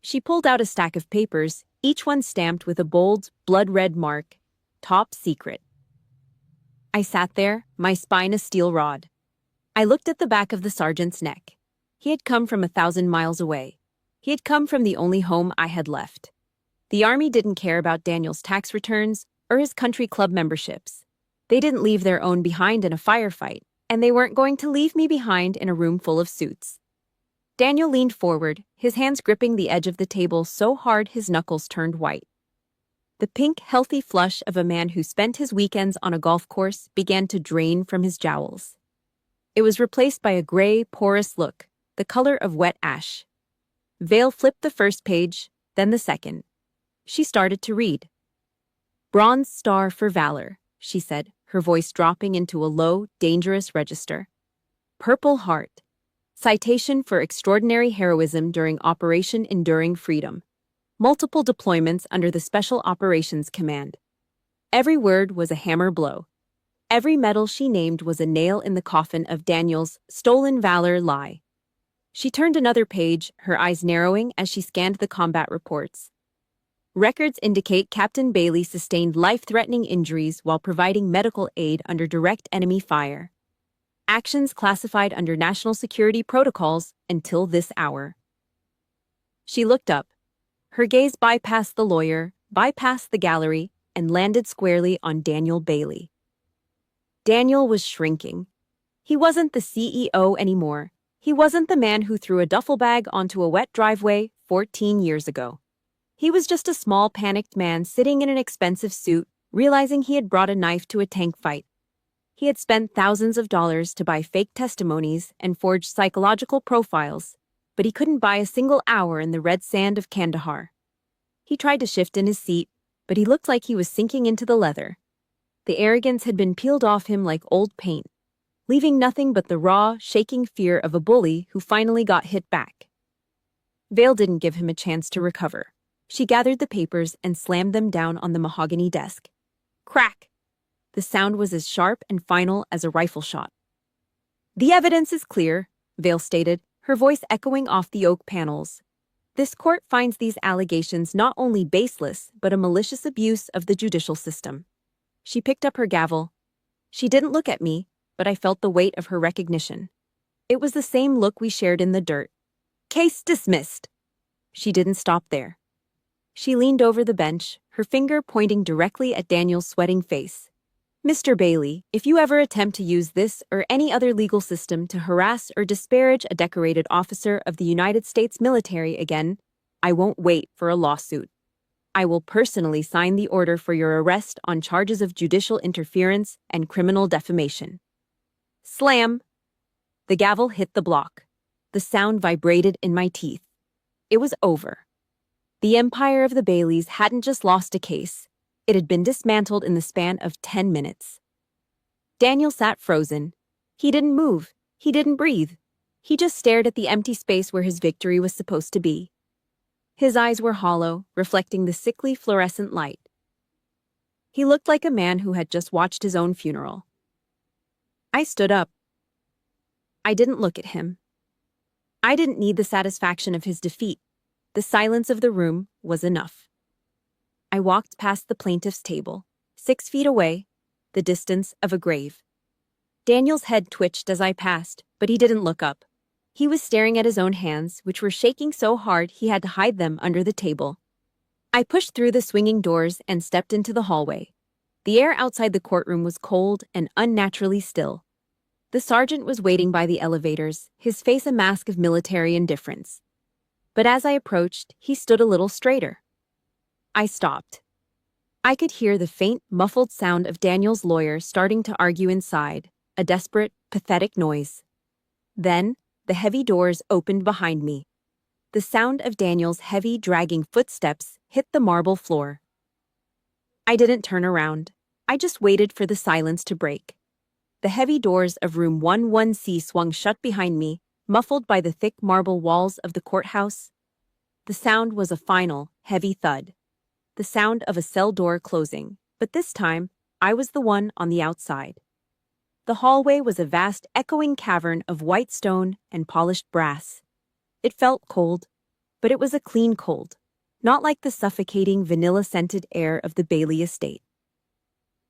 She pulled out a stack of papers, each one stamped with a bold, blood-red mark, "Top Secret." I sat there, my spine a steel rod. I looked at the back of the sergeant's neck. He had come from 1,000 miles away. He had come from the only home I had left. The Army didn't care about Daniel's tax returns or his country club memberships. They didn't leave their own behind in a firefight, and they weren't going to leave me behind in a room full of suits. Daniel leaned forward, his hands gripping the edge of the table so hard his knuckles turned white. The pink, healthy flush of a man who spent his weekends on a golf course began to drain from his jowls. It was replaced by a gray, porous look, the color of wet ash. Vale flipped the first page, then the second. She started to read. "Bronze Star for Valor," she said, her voice dropping into a low, dangerous register. "Purple Heart. Citation for extraordinary heroism during Operation Enduring Freedom. Multiple deployments under the Special Operations Command." Every word was a hammer blow. Every medal she named was a nail in the coffin of Daniel's stolen valor lie. She turned another page, her eyes narrowing as she scanned the combat reports. Records indicate Captain Bailey sustained life-threatening injuries while providing medical aid under direct enemy fire. Actions classified under national security protocols until this hour. She looked up. Her gaze bypassed the lawyer, bypassed the gallery, and landed squarely on Daniel Bailey. Daniel was shrinking. He wasn't the CEO anymore. He wasn't the man who threw a duffel bag onto a wet driveway 14 years ago. He was just a small, panicked man sitting in an expensive suit, realizing he had brought a knife to a tank fight. He had spent thousands of dollars to buy fake testimonies and forge psychological profiles, but he couldn't buy a single hour in the red sand of Kandahar. He tried to shift in his seat, but he looked like he was sinking into the leather. The arrogance had been peeled off him like old paint, leaving nothing but the raw, shaking fear of a bully who finally got hit back. Vale didn't give him a chance to recover. She gathered the papers and slammed them down on the mahogany desk. Crack! The sound was as sharp and final as a rifle shot. "The evidence is clear," Vale stated, her voice echoing off the oak panels. "This court finds these allegations not only baseless, but a malicious abuse of the judicial system." She picked up her gavel. She didn't look at me, but I felt the weight of her recognition. It was the same look we shared in the dirt. "Case dismissed." She didn't stop there. She leaned over the bench, her finger pointing directly at Daniel's sweating face. "Mr. Bailey, if you ever attempt to use this or any other legal system to harass or disparage a decorated officer of the United States military again, I won't wait for a lawsuit. I will personally sign the order for your arrest on charges of judicial interference and criminal defamation." Slam! The gavel hit the block. The sound vibrated in my teeth. It was over. The empire of the Baileys hadn't just lost a case. It had been dismantled in the span of 10 minutes. Daniel sat frozen. He didn't move. He didn't breathe. He just stared at the empty space where his victory was supposed to be. His eyes were hollow, reflecting the sickly fluorescent light. He looked like a man who had just watched his own funeral. I stood up. I didn't look at him. I didn't need the satisfaction of his defeat. The silence of the room was enough. I walked past the plaintiff's table, 6 feet away, the distance of a grave. Daniel's head twitched as I passed, but he didn't look up. He was staring at his own hands, which were shaking so hard he had to hide them under the table. I pushed through the swinging doors and stepped into the hallway. The air outside the courtroom was cold and unnaturally still. The sergeant was waiting by the elevators, his face a mask of military indifference. But as I approached, he stood a little straighter. I stopped. I could hear the faint, muffled sound of Daniel's lawyer starting to argue inside, a desperate, pathetic noise. Then, the heavy doors opened behind me. The sound of Daniel's heavy, dragging footsteps hit the marble floor. I didn't turn around. I just waited for the silence to break. The heavy doors of room 11C swung shut behind me, muffled by the thick marble walls of the courthouse. The sound was a final, heavy thud. The sound of a cell door closing, but this time, I was the one on the outside. The hallway was a vast, echoing cavern of white stone and polished brass. It felt cold, but it was a clean cold, not like the suffocating, vanilla-scented air of the Bailey estate.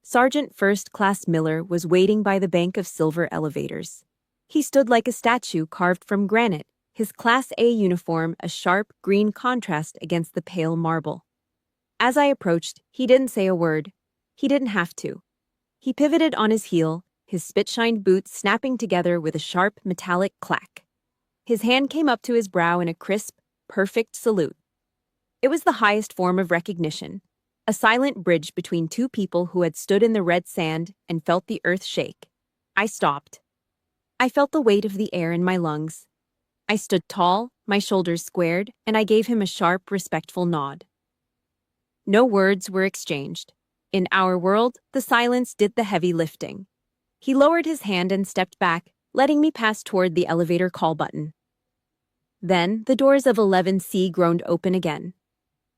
Sergeant First Class Miller was waiting by the bank of silver elevators. He stood like a statue carved from granite, his Class A uniform a sharp, green contrast against the pale marble. As I approached, he didn't say a word. He didn't have to. He pivoted on his heel, his spit-shined boots snapping together with a sharp, metallic clack. His hand came up to his brow in a crisp, perfect salute. It was the highest form of recognition, a silent bridge between two people who had stood in the red sand and felt the earth shake. I stopped. I felt the weight of the air in my lungs. I stood tall, my shoulders squared, and I gave him a sharp, respectful nod. No words were exchanged. In our world, the silence did the heavy lifting. He lowered his hand and stepped back, letting me pass toward the elevator call button. Then, the doors of 11C groaned open again.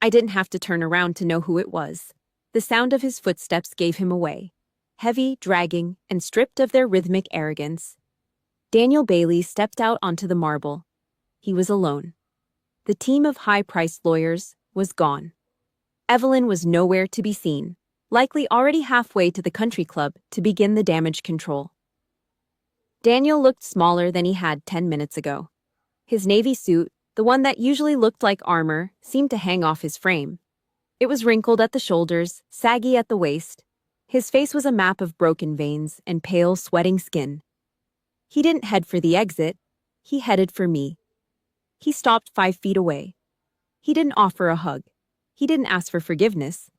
I didn't have to turn around to know who it was. The sound of his footsteps gave him away. Heavy, dragging, and stripped of their rhythmic arrogance. Daniel Bailey stepped out onto the marble. He was alone. The team of high-priced lawyers was gone. Evelyn was nowhere to be seen, likely already halfway to the country club to begin the damage control. Daniel looked smaller than he had 10 minutes ago. His navy suit, the one that usually looked like armor, seemed to hang off his frame. It was wrinkled at the shoulders, saggy at the waist. His face was a map of broken veins and pale, sweating skin. He didn't head for the exit. He headed for me. He stopped 5 feet away. He didn't offer a hug. He didn't ask for forgiveness.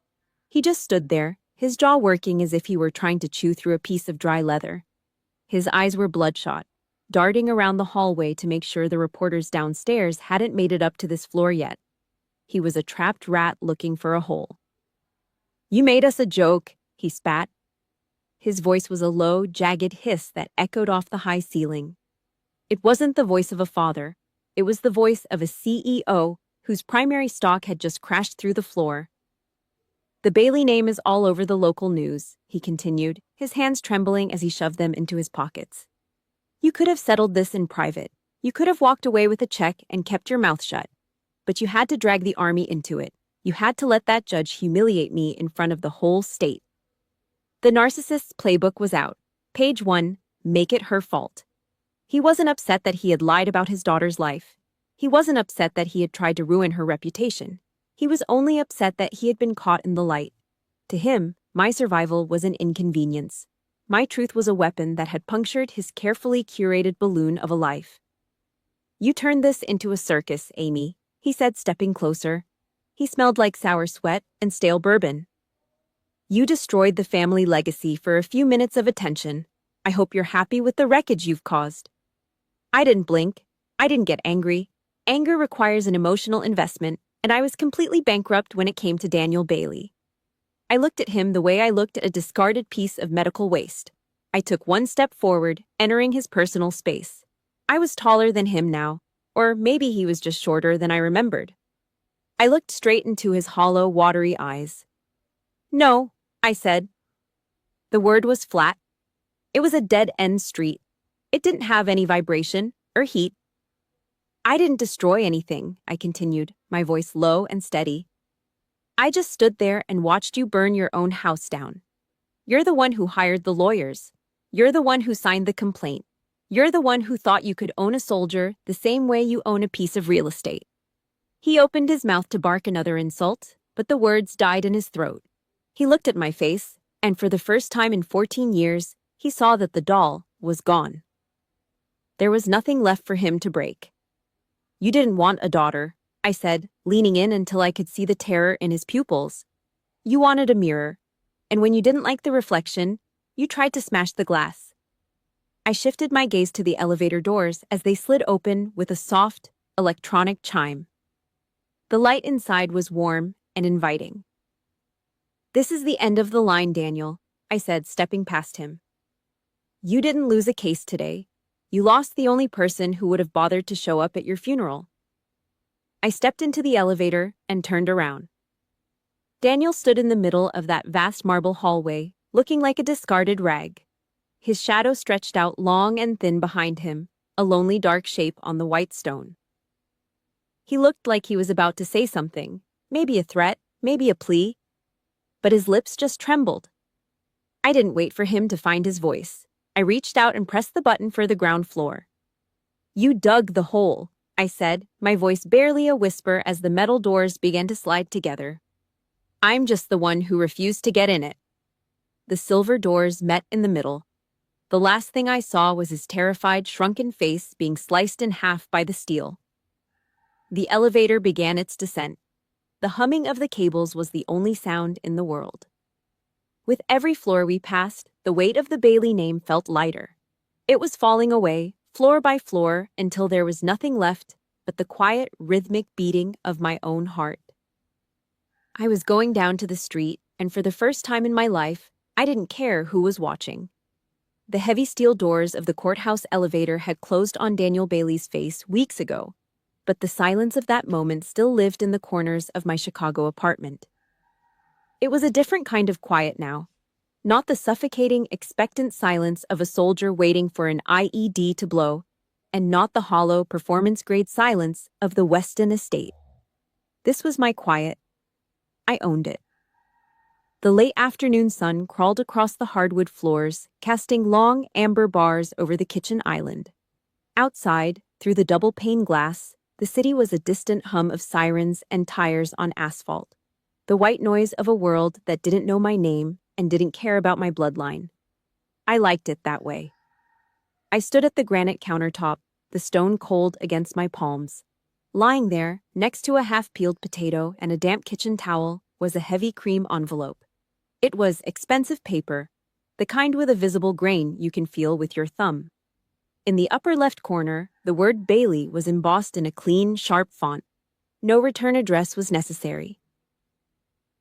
He just stood there, his jaw working as if he were trying to chew through a piece of dry leather. His eyes were bloodshot, darting around the hallway to make sure the reporters downstairs hadn't made it up to this floor yet. He was a trapped rat looking for a hole. "You made us a joke," he spat. His voice was a low, jagged hiss that echoed off the high ceiling. It wasn't the voice of a father. It was the voice of a CEO whose primary stock had just crashed through the floor. "The Bailey name is all over the local news," he continued, his hands trembling as he shoved them into his pockets. "You could have settled this in private. You could have walked away with a check and kept your mouth shut. But you had to drag the army into it. You had to let that judge humiliate me in front of the whole state." The narcissist's playbook was out. Page 1, make it her fault. He wasn't upset that he had lied about his daughter's life. He wasn't upset that he had tried to ruin her reputation. He was only upset that he had been caught in the light. To him, my survival was an inconvenience. My truth was a weapon that had punctured his carefully curated balloon of a life. "You turned this into a circus, Amy," he said, stepping closer. He smelled like sour sweat and stale bourbon. "You destroyed the family legacy for a few minutes of attention. I hope you're happy with the wreckage you've caused." I didn't blink. I didn't get angry. Anger requires an emotional investment, and I was completely bankrupt when it came to Daniel Bailey. I looked at him the way I looked at a discarded piece of medical waste. I took one step forward, entering his personal space. I was taller than him now, or maybe he was just shorter than I remembered. I looked straight into his hollow, watery eyes. "No," I said. The word was flat. It was a dead-end street. It didn't have any vibration or heat. "I didn't destroy anything," I continued, my voice low and steady. "I just stood there and watched you burn your own house down. You're the one who hired the lawyers. You're the one who signed the complaint. You're the one who thought you could own a soldier the same way you own a piece of real estate." He opened his mouth to bark another insult, but the words died in his throat. He looked at my face, and for the first time in 14 years, he saw that the doll was gone. There was nothing left for him to break. "You didn't want a daughter," I said, leaning in until I could see the terror in his pupils. "You wanted a mirror, and when you didn't like the reflection, you tried to smash the glass." I shifted my gaze to the elevator doors as they slid open with a soft, electronic chime. The light inside was warm and inviting. "This is the end of the line, Daniel," I said, stepping past him. "You didn't lose a case today. You lost the only person who would have bothered to show up at your funeral." I stepped into the elevator and turned around. Daniel stood in the middle of that vast marble hallway, looking like a discarded rag. His shadow stretched out long and thin behind him, a lonely dark shape on the white stone. He looked like he was about to say something, maybe a threat, maybe a plea, but his lips just trembled. I didn't wait for him to find his voice. I reached out and pressed the button for the ground floor. "You dug the hole," I said, my voice barely a whisper as the metal doors began to slide together. "I'm just the one who refused to get in it." The silver doors met in the middle. The last thing I saw was his terrified, shrunken face being sliced in half by the steel. The elevator began its descent. the humming of the cables was the only sound in the world. With every floor we passed, the weight of the Bailey name felt lighter. It was falling away, floor by floor, until there was nothing left but the quiet, rhythmic beating of my own heart. I was going down to the street, and for the first time in my life, I didn't care who was watching. The heavy steel doors of the courthouse elevator had closed on Daniel Bailey's face weeks ago, but the silence of that moment still lived in the corners of my Chicago apartment. It was a different kind of quiet now, not the suffocating, expectant silence of a soldier waiting for an IED to blow, and not the hollow, performance-grade silence of the Weston estate. This was my quiet. I owned it. The late afternoon sun crawled across the hardwood floors, casting long amber bars over the kitchen island. Outside, through the double-pane glass, the city was a distant hum of sirens and tires on asphalt, the white noise of a world that didn't know my name and didn't care about my bloodline. I liked it that way. I stood at the granite countertop, the stone cold against my palms. Lying there, next to a half-peeled potato and a damp kitchen towel, was a heavy cream envelope. It was expensive paper, the kind with a visible grain you can feel with your thumb. In the upper left corner, the word Bailey was embossed in a clean, sharp font. No return address was necessary.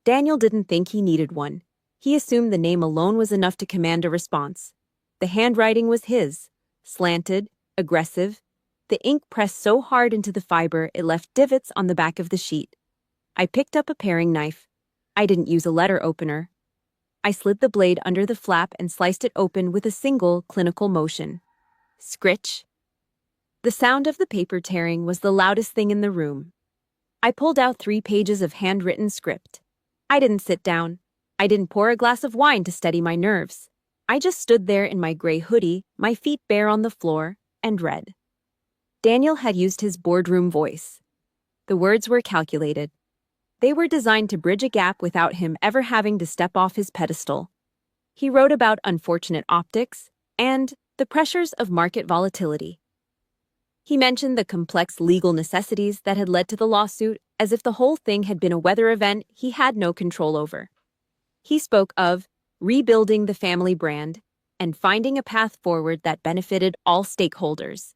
Daniel didn't think he needed one. He assumed the name alone was enough to command a response. The handwriting was his, slanted, aggressive, the ink pressed so hard into the fiber it left divots on the back of the sheet. I picked up a paring knife. I didn't use a letter opener. I slid the blade under the flap and sliced it open with a single clinical motion. Scritch. The sound of the paper tearing was the loudest thing in the room. I pulled out 3 pages of handwritten script. I didn't sit down. I didn't pour a glass of wine to steady my nerves. I just stood there in my gray hoodie, my feet bare on the floor, and read. Daniel had used his boardroom voice. The words were calculated. They were designed to bridge a gap without him ever having to step off his pedestal. He wrote about unfortunate optics and the pressures of market volatility. He mentioned the complex legal necessities that had led to the lawsuit as if the whole thing had been a weather event he had no control over. He spoke of rebuilding the family brand and finding a path forward that benefited all stakeholders.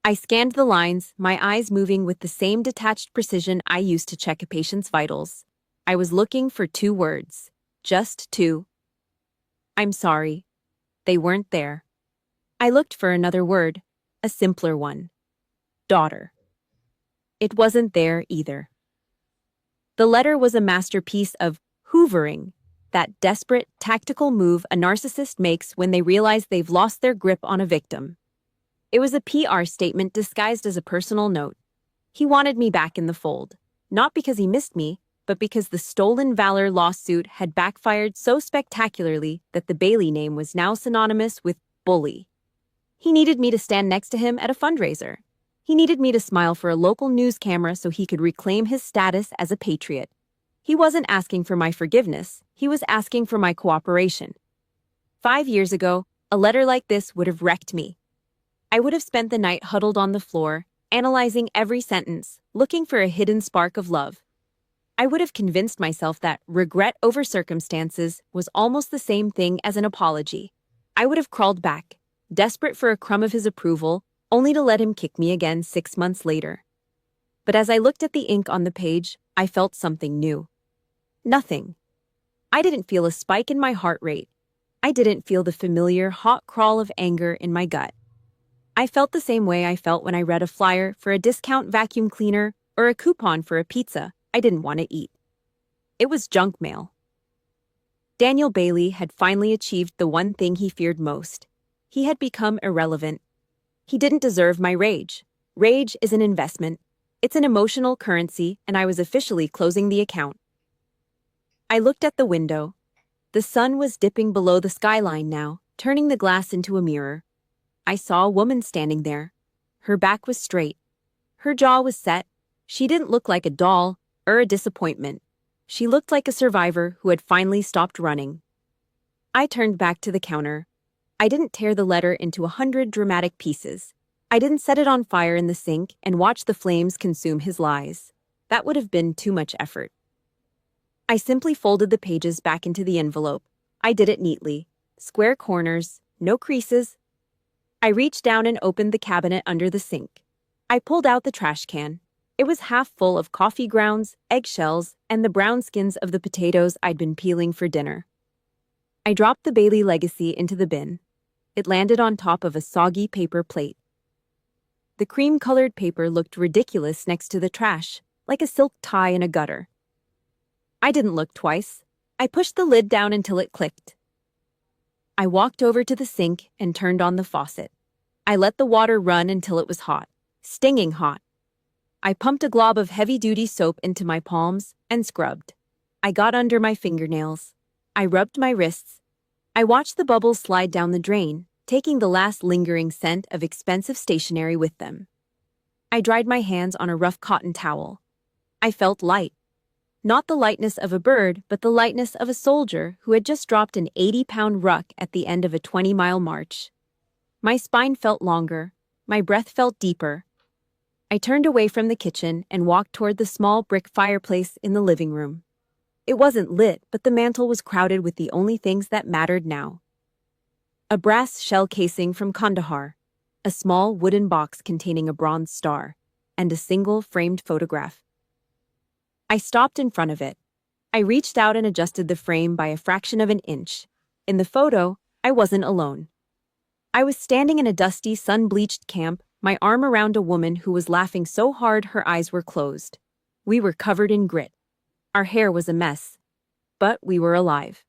I scanned the lines, my eyes moving with the same detached precision I used to check a patient's vitals. I was looking for 2 words. Just 2. I'm sorry. They weren't there. I looked for another word, a simpler one. Daughter. It wasn't there either. The letter was a masterpiece of hoovering, that desperate, tactical move a narcissist makes when they realize they've lost their grip on a victim. It was a PR statement disguised as a personal note. He wanted me back in the fold, not because he missed me, but because the stolen valor lawsuit had backfired so spectacularly that the Bailey name was now synonymous with bully. He needed me to stand next to him at a fundraiser. He needed me to smile for a local news camera so he could reclaim his status as a patriot. He wasn't asking for my forgiveness, he was asking for my cooperation. 5 years ago, a letter like this would have wrecked me. I would have spent the night huddled on the floor, analyzing every sentence, looking for a hidden spark of love. I would have convinced myself that regret over circumstances was almost the same thing as an apology. I would have crawled back, desperate for a crumb of his approval, only to let him kick me again 6 months later. But as I looked at the ink on the page, I felt something new. Nothing. I didn't feel a spike in my heart rate. I didn't feel the familiar hot crawl of anger in my gut. I felt the same way I felt when I read a flyer for a discount vacuum cleaner or a coupon for a pizza I didn't want to eat. It was junk mail. Daniel Bailey had finally achieved the one thing he feared most. He had become irrelevant. He didn't deserve my rage. Rage is an investment. It's an emotional currency, and I was officially closing the account. I looked at the window. The sun was dipping below the skyline now, turning the glass into a mirror. I saw a woman standing there. Her back was straight. Her jaw was set. She didn't look like a doll or a disappointment. She looked like a survivor who had finally stopped running. I turned back to the counter. I didn't tear the letter into 100 dramatic pieces. I didn't set it on fire in the sink and watch the flames consume his lies. That would have been too much effort. I simply folded the pages back into the envelope. I did it neatly. Square corners, no creases. I reached down and opened the cabinet under the sink. I pulled out the trash can. It was half full of coffee grounds, eggshells, and the brown skins of the potatoes I'd been peeling for dinner. I dropped the Bailey Legacy into the bin. It landed on top of a soggy paper plate. The cream-colored paper looked ridiculous next to the trash, like a silk tie in a gutter. I didn't look twice. I pushed the lid down until it clicked. I walked over to the sink and turned on the faucet. I let the water run until it was hot, stinging hot. I pumped a glob of heavy-duty soap into my palms and scrubbed. I got under my fingernails. I rubbed my wrists. I watched the bubbles slide down the drain, taking the last lingering scent of expensive stationery with them. I dried my hands on a rough cotton towel. I felt light. Not the lightness of a bird, but the lightness of a soldier who had just dropped an 80-pound ruck at the end of a 20-mile march. My spine felt longer. My breath felt deeper. I turned away from the kitchen and walked toward the small brick fireplace in the living room. It wasn't lit, but the mantel was crowded with the only things that mattered now. A brass shell casing from Kandahar, a small wooden box containing a bronze star, and a single framed photograph. I stopped in front of it. I reached out and adjusted the frame by a fraction of an inch. In the photo, I wasn't alone. I was standing in a dusty, sun-bleached camp, my arm around a woman who was laughing so hard her eyes were closed. We were covered in grit. Our hair was a mess. But we were alive.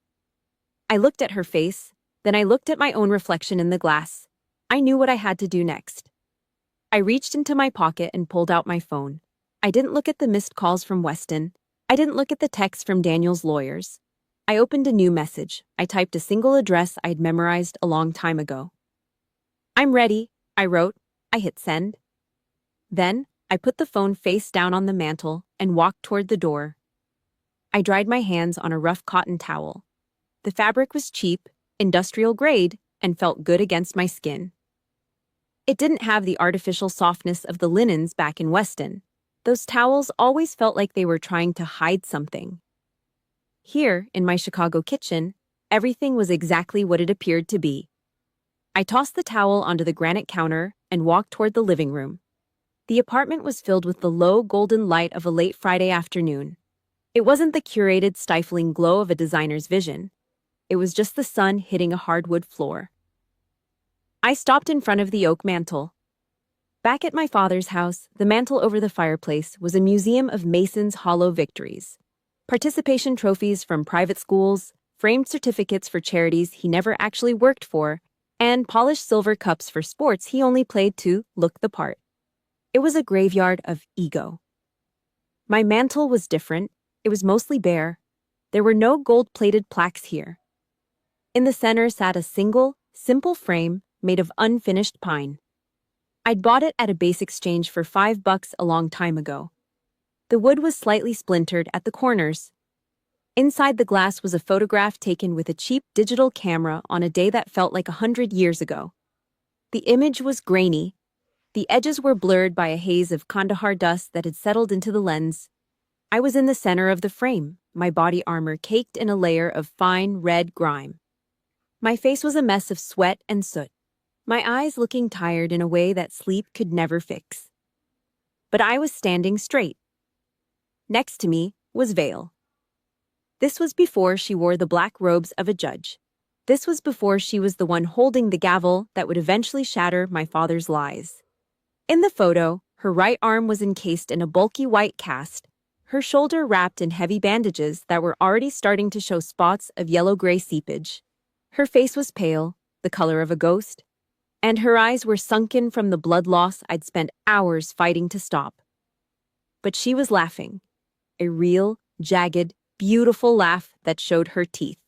I looked at her face, then I looked at my own reflection in the glass. I knew what I had to do next. I reached into my pocket and pulled out my phone. I didn't look at the missed calls from Weston. I didn't look at the texts from Daniel's lawyers. I opened a new message. I typed a single address I'd memorized a long time ago. "I'm ready," I wrote. I hit send. Then, I put the phone face down on the mantel and walked toward the door. I dried my hands on a rough cotton towel. The fabric was cheap, industrial grade, and felt good against my skin. It didn't have the artificial softness of the linens back in Weston. Those towels always felt like they were trying to hide something. Here, in my Chicago kitchen, everything was exactly what it appeared to be. I tossed the towel onto the granite counter and walked toward the living room. The apartment was filled with the low, golden light of a late Friday afternoon. It wasn't the curated, stifling glow of a designer's vision. It was just the sun hitting a hardwood floor. I stopped in front of the oak mantel. Back at my father's house, the mantel over the fireplace was a museum of Mason's hollow victories. Participation trophies from private schools, framed certificates for charities he never actually worked for, and polished silver cups for sports he only played to look the part. It was a graveyard of ego. My mantel was different. It was mostly bare. There were no gold-plated plaques here. In the center sat a single, simple frame made of unfinished pine. I'd bought it at a base exchange for $5 a long time ago. The wood was slightly splintered at the corners. Inside the glass was a photograph taken with a cheap digital camera on a day that felt like 100 years ago. The image was grainy. The edges were blurred by a haze of Kandahar dust that had settled into the lens. I was in the center of the frame, my body armor caked in a layer of fine red grime. My face was a mess of sweat and soot, my eyes looking tired in a way that sleep could never fix. But I was standing straight. Next to me was Vale. This was before she wore the black robes of a judge. This was before she was the one holding the gavel that would eventually shatter my father's lies. In the photo, her right arm was encased in a bulky white cast, her shoulder wrapped in heavy bandages that were already starting to show spots of yellow-gray seepage. Her face was pale, the color of a ghost, and her eyes were sunken from the blood loss I'd spent hours fighting to stop. But she was laughing, a real, jagged, beautiful laugh that showed her teeth.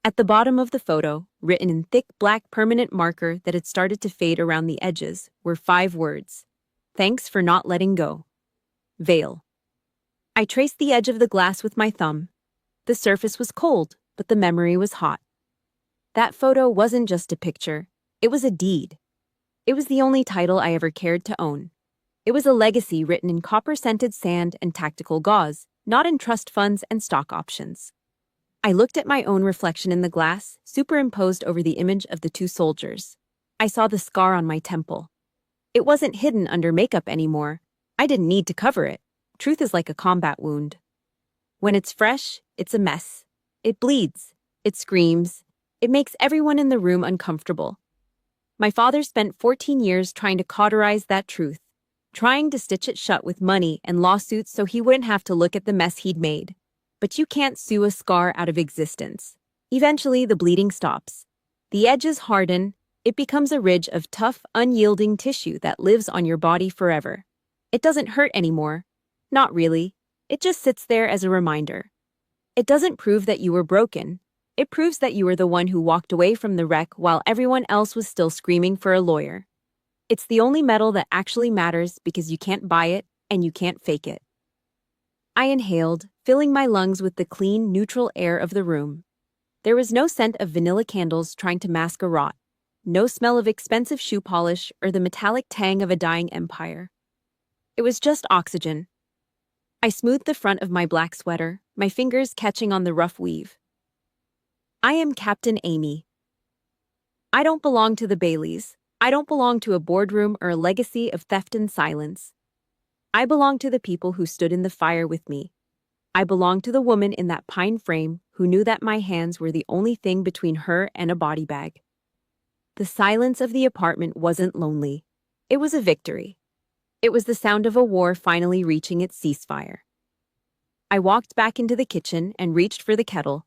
At the bottom of the photo, written in thick black permanent marker that had started to fade around the edges, were 5 words. "Thanks for not letting go. Vale." I traced the edge of the glass with my thumb. The surface was cold, but the memory was hot. That photo wasn't just a picture. It was a deed. It was the only title I ever cared to own. It was a legacy written in copper-scented sand and tactical gauze, not in trust funds and stock options. I looked at my own reflection in the glass, superimposed over the image of the two soldiers. I saw the scar on my temple. It wasn't hidden under makeup anymore. I didn't need to cover it. Truth is like a combat wound. When it's fresh, it's a mess. It bleeds. It screams. It makes everyone in the room uncomfortable. My father spent 14 years trying to cauterize that truth, trying to stitch it shut with money and lawsuits so he wouldn't have to look at the mess he'd made. But you can't sew a scar out of existence. Eventually, the bleeding stops. The edges harden. It becomes a ridge of tough, unyielding tissue that lives on your body forever. It doesn't hurt anymore. Not really. It just sits there as a reminder. It doesn't prove that you were broken. It proves that you were the one who walked away from the wreck while everyone else was still screaming for a lawyer. It's the only metal that actually matters because you can't buy it and you can't fake it. I inhaled, filling my lungs with the clean, neutral air of the room. There was no scent of vanilla candles trying to mask a rot, no smell of expensive shoe polish or the metallic tang of a dying empire. It was just oxygen. I smoothed the front of my black sweater, my fingers catching on the rough weave. I am Captain Amy. I don't belong to the Baileys. I don't belong to a boardroom or a legacy of theft and silence. I belong to the people who stood in the fire with me. I belong to the woman in that pine frame who knew that my hands were the only thing between her and a body bag. The silence of the apartment wasn't lonely. It was a victory. It was the sound of a war finally reaching its ceasefire. I walked back into the kitchen and reached for the kettle.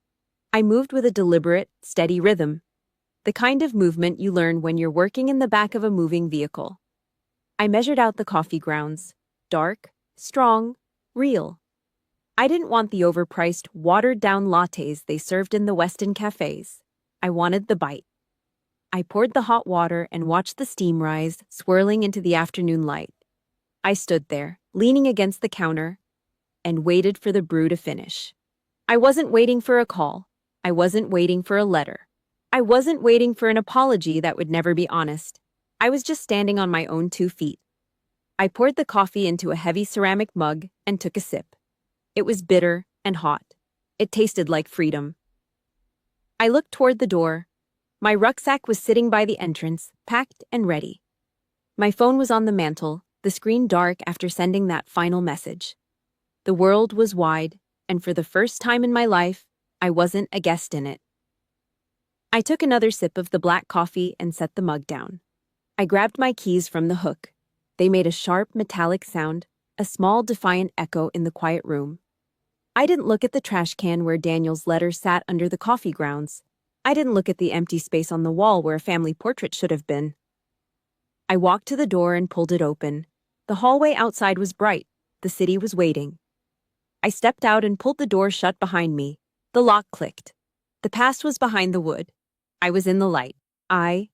I moved with a deliberate, steady rhythm, the kind of movement you learn when you're working in the back of a moving vehicle. I measured out the coffee grounds. Dark, strong, real. I didn't want the overpriced, watered-down lattes they served in the Westin cafes. I wanted the bite. I poured the hot water and watched the steam rise, swirling into the afternoon light. I stood there, leaning against the counter, and waited for the brew to finish. I wasn't waiting for a call. I wasn't waiting for a letter. I wasn't waiting for an apology that would never be honest. I was just standing on my own 2 feet. I poured the coffee into a heavy ceramic mug and took a sip. It was bitter and hot. It tasted like freedom. I looked toward the door. My rucksack was sitting by the entrance, packed and ready. My phone was on the mantel, the screen dark after sending that final message. The world was wide, and for the first time in my life, I wasn't a guest in it. I took another sip of the black coffee and set the mug down. I grabbed my keys from the hook. They made a sharp, metallic sound, a small, defiant echo in the quiet room. I didn't look at the trash can where Daniel's letter sat under the coffee grounds. I didn't look at the empty space on the wall where a family portrait should have been. I walked to the door and pulled it open. The hallway outside was bright. The city was waiting. I stepped out and pulled the door shut behind me. The lock clicked. The past was behind the wood. I was in the light. I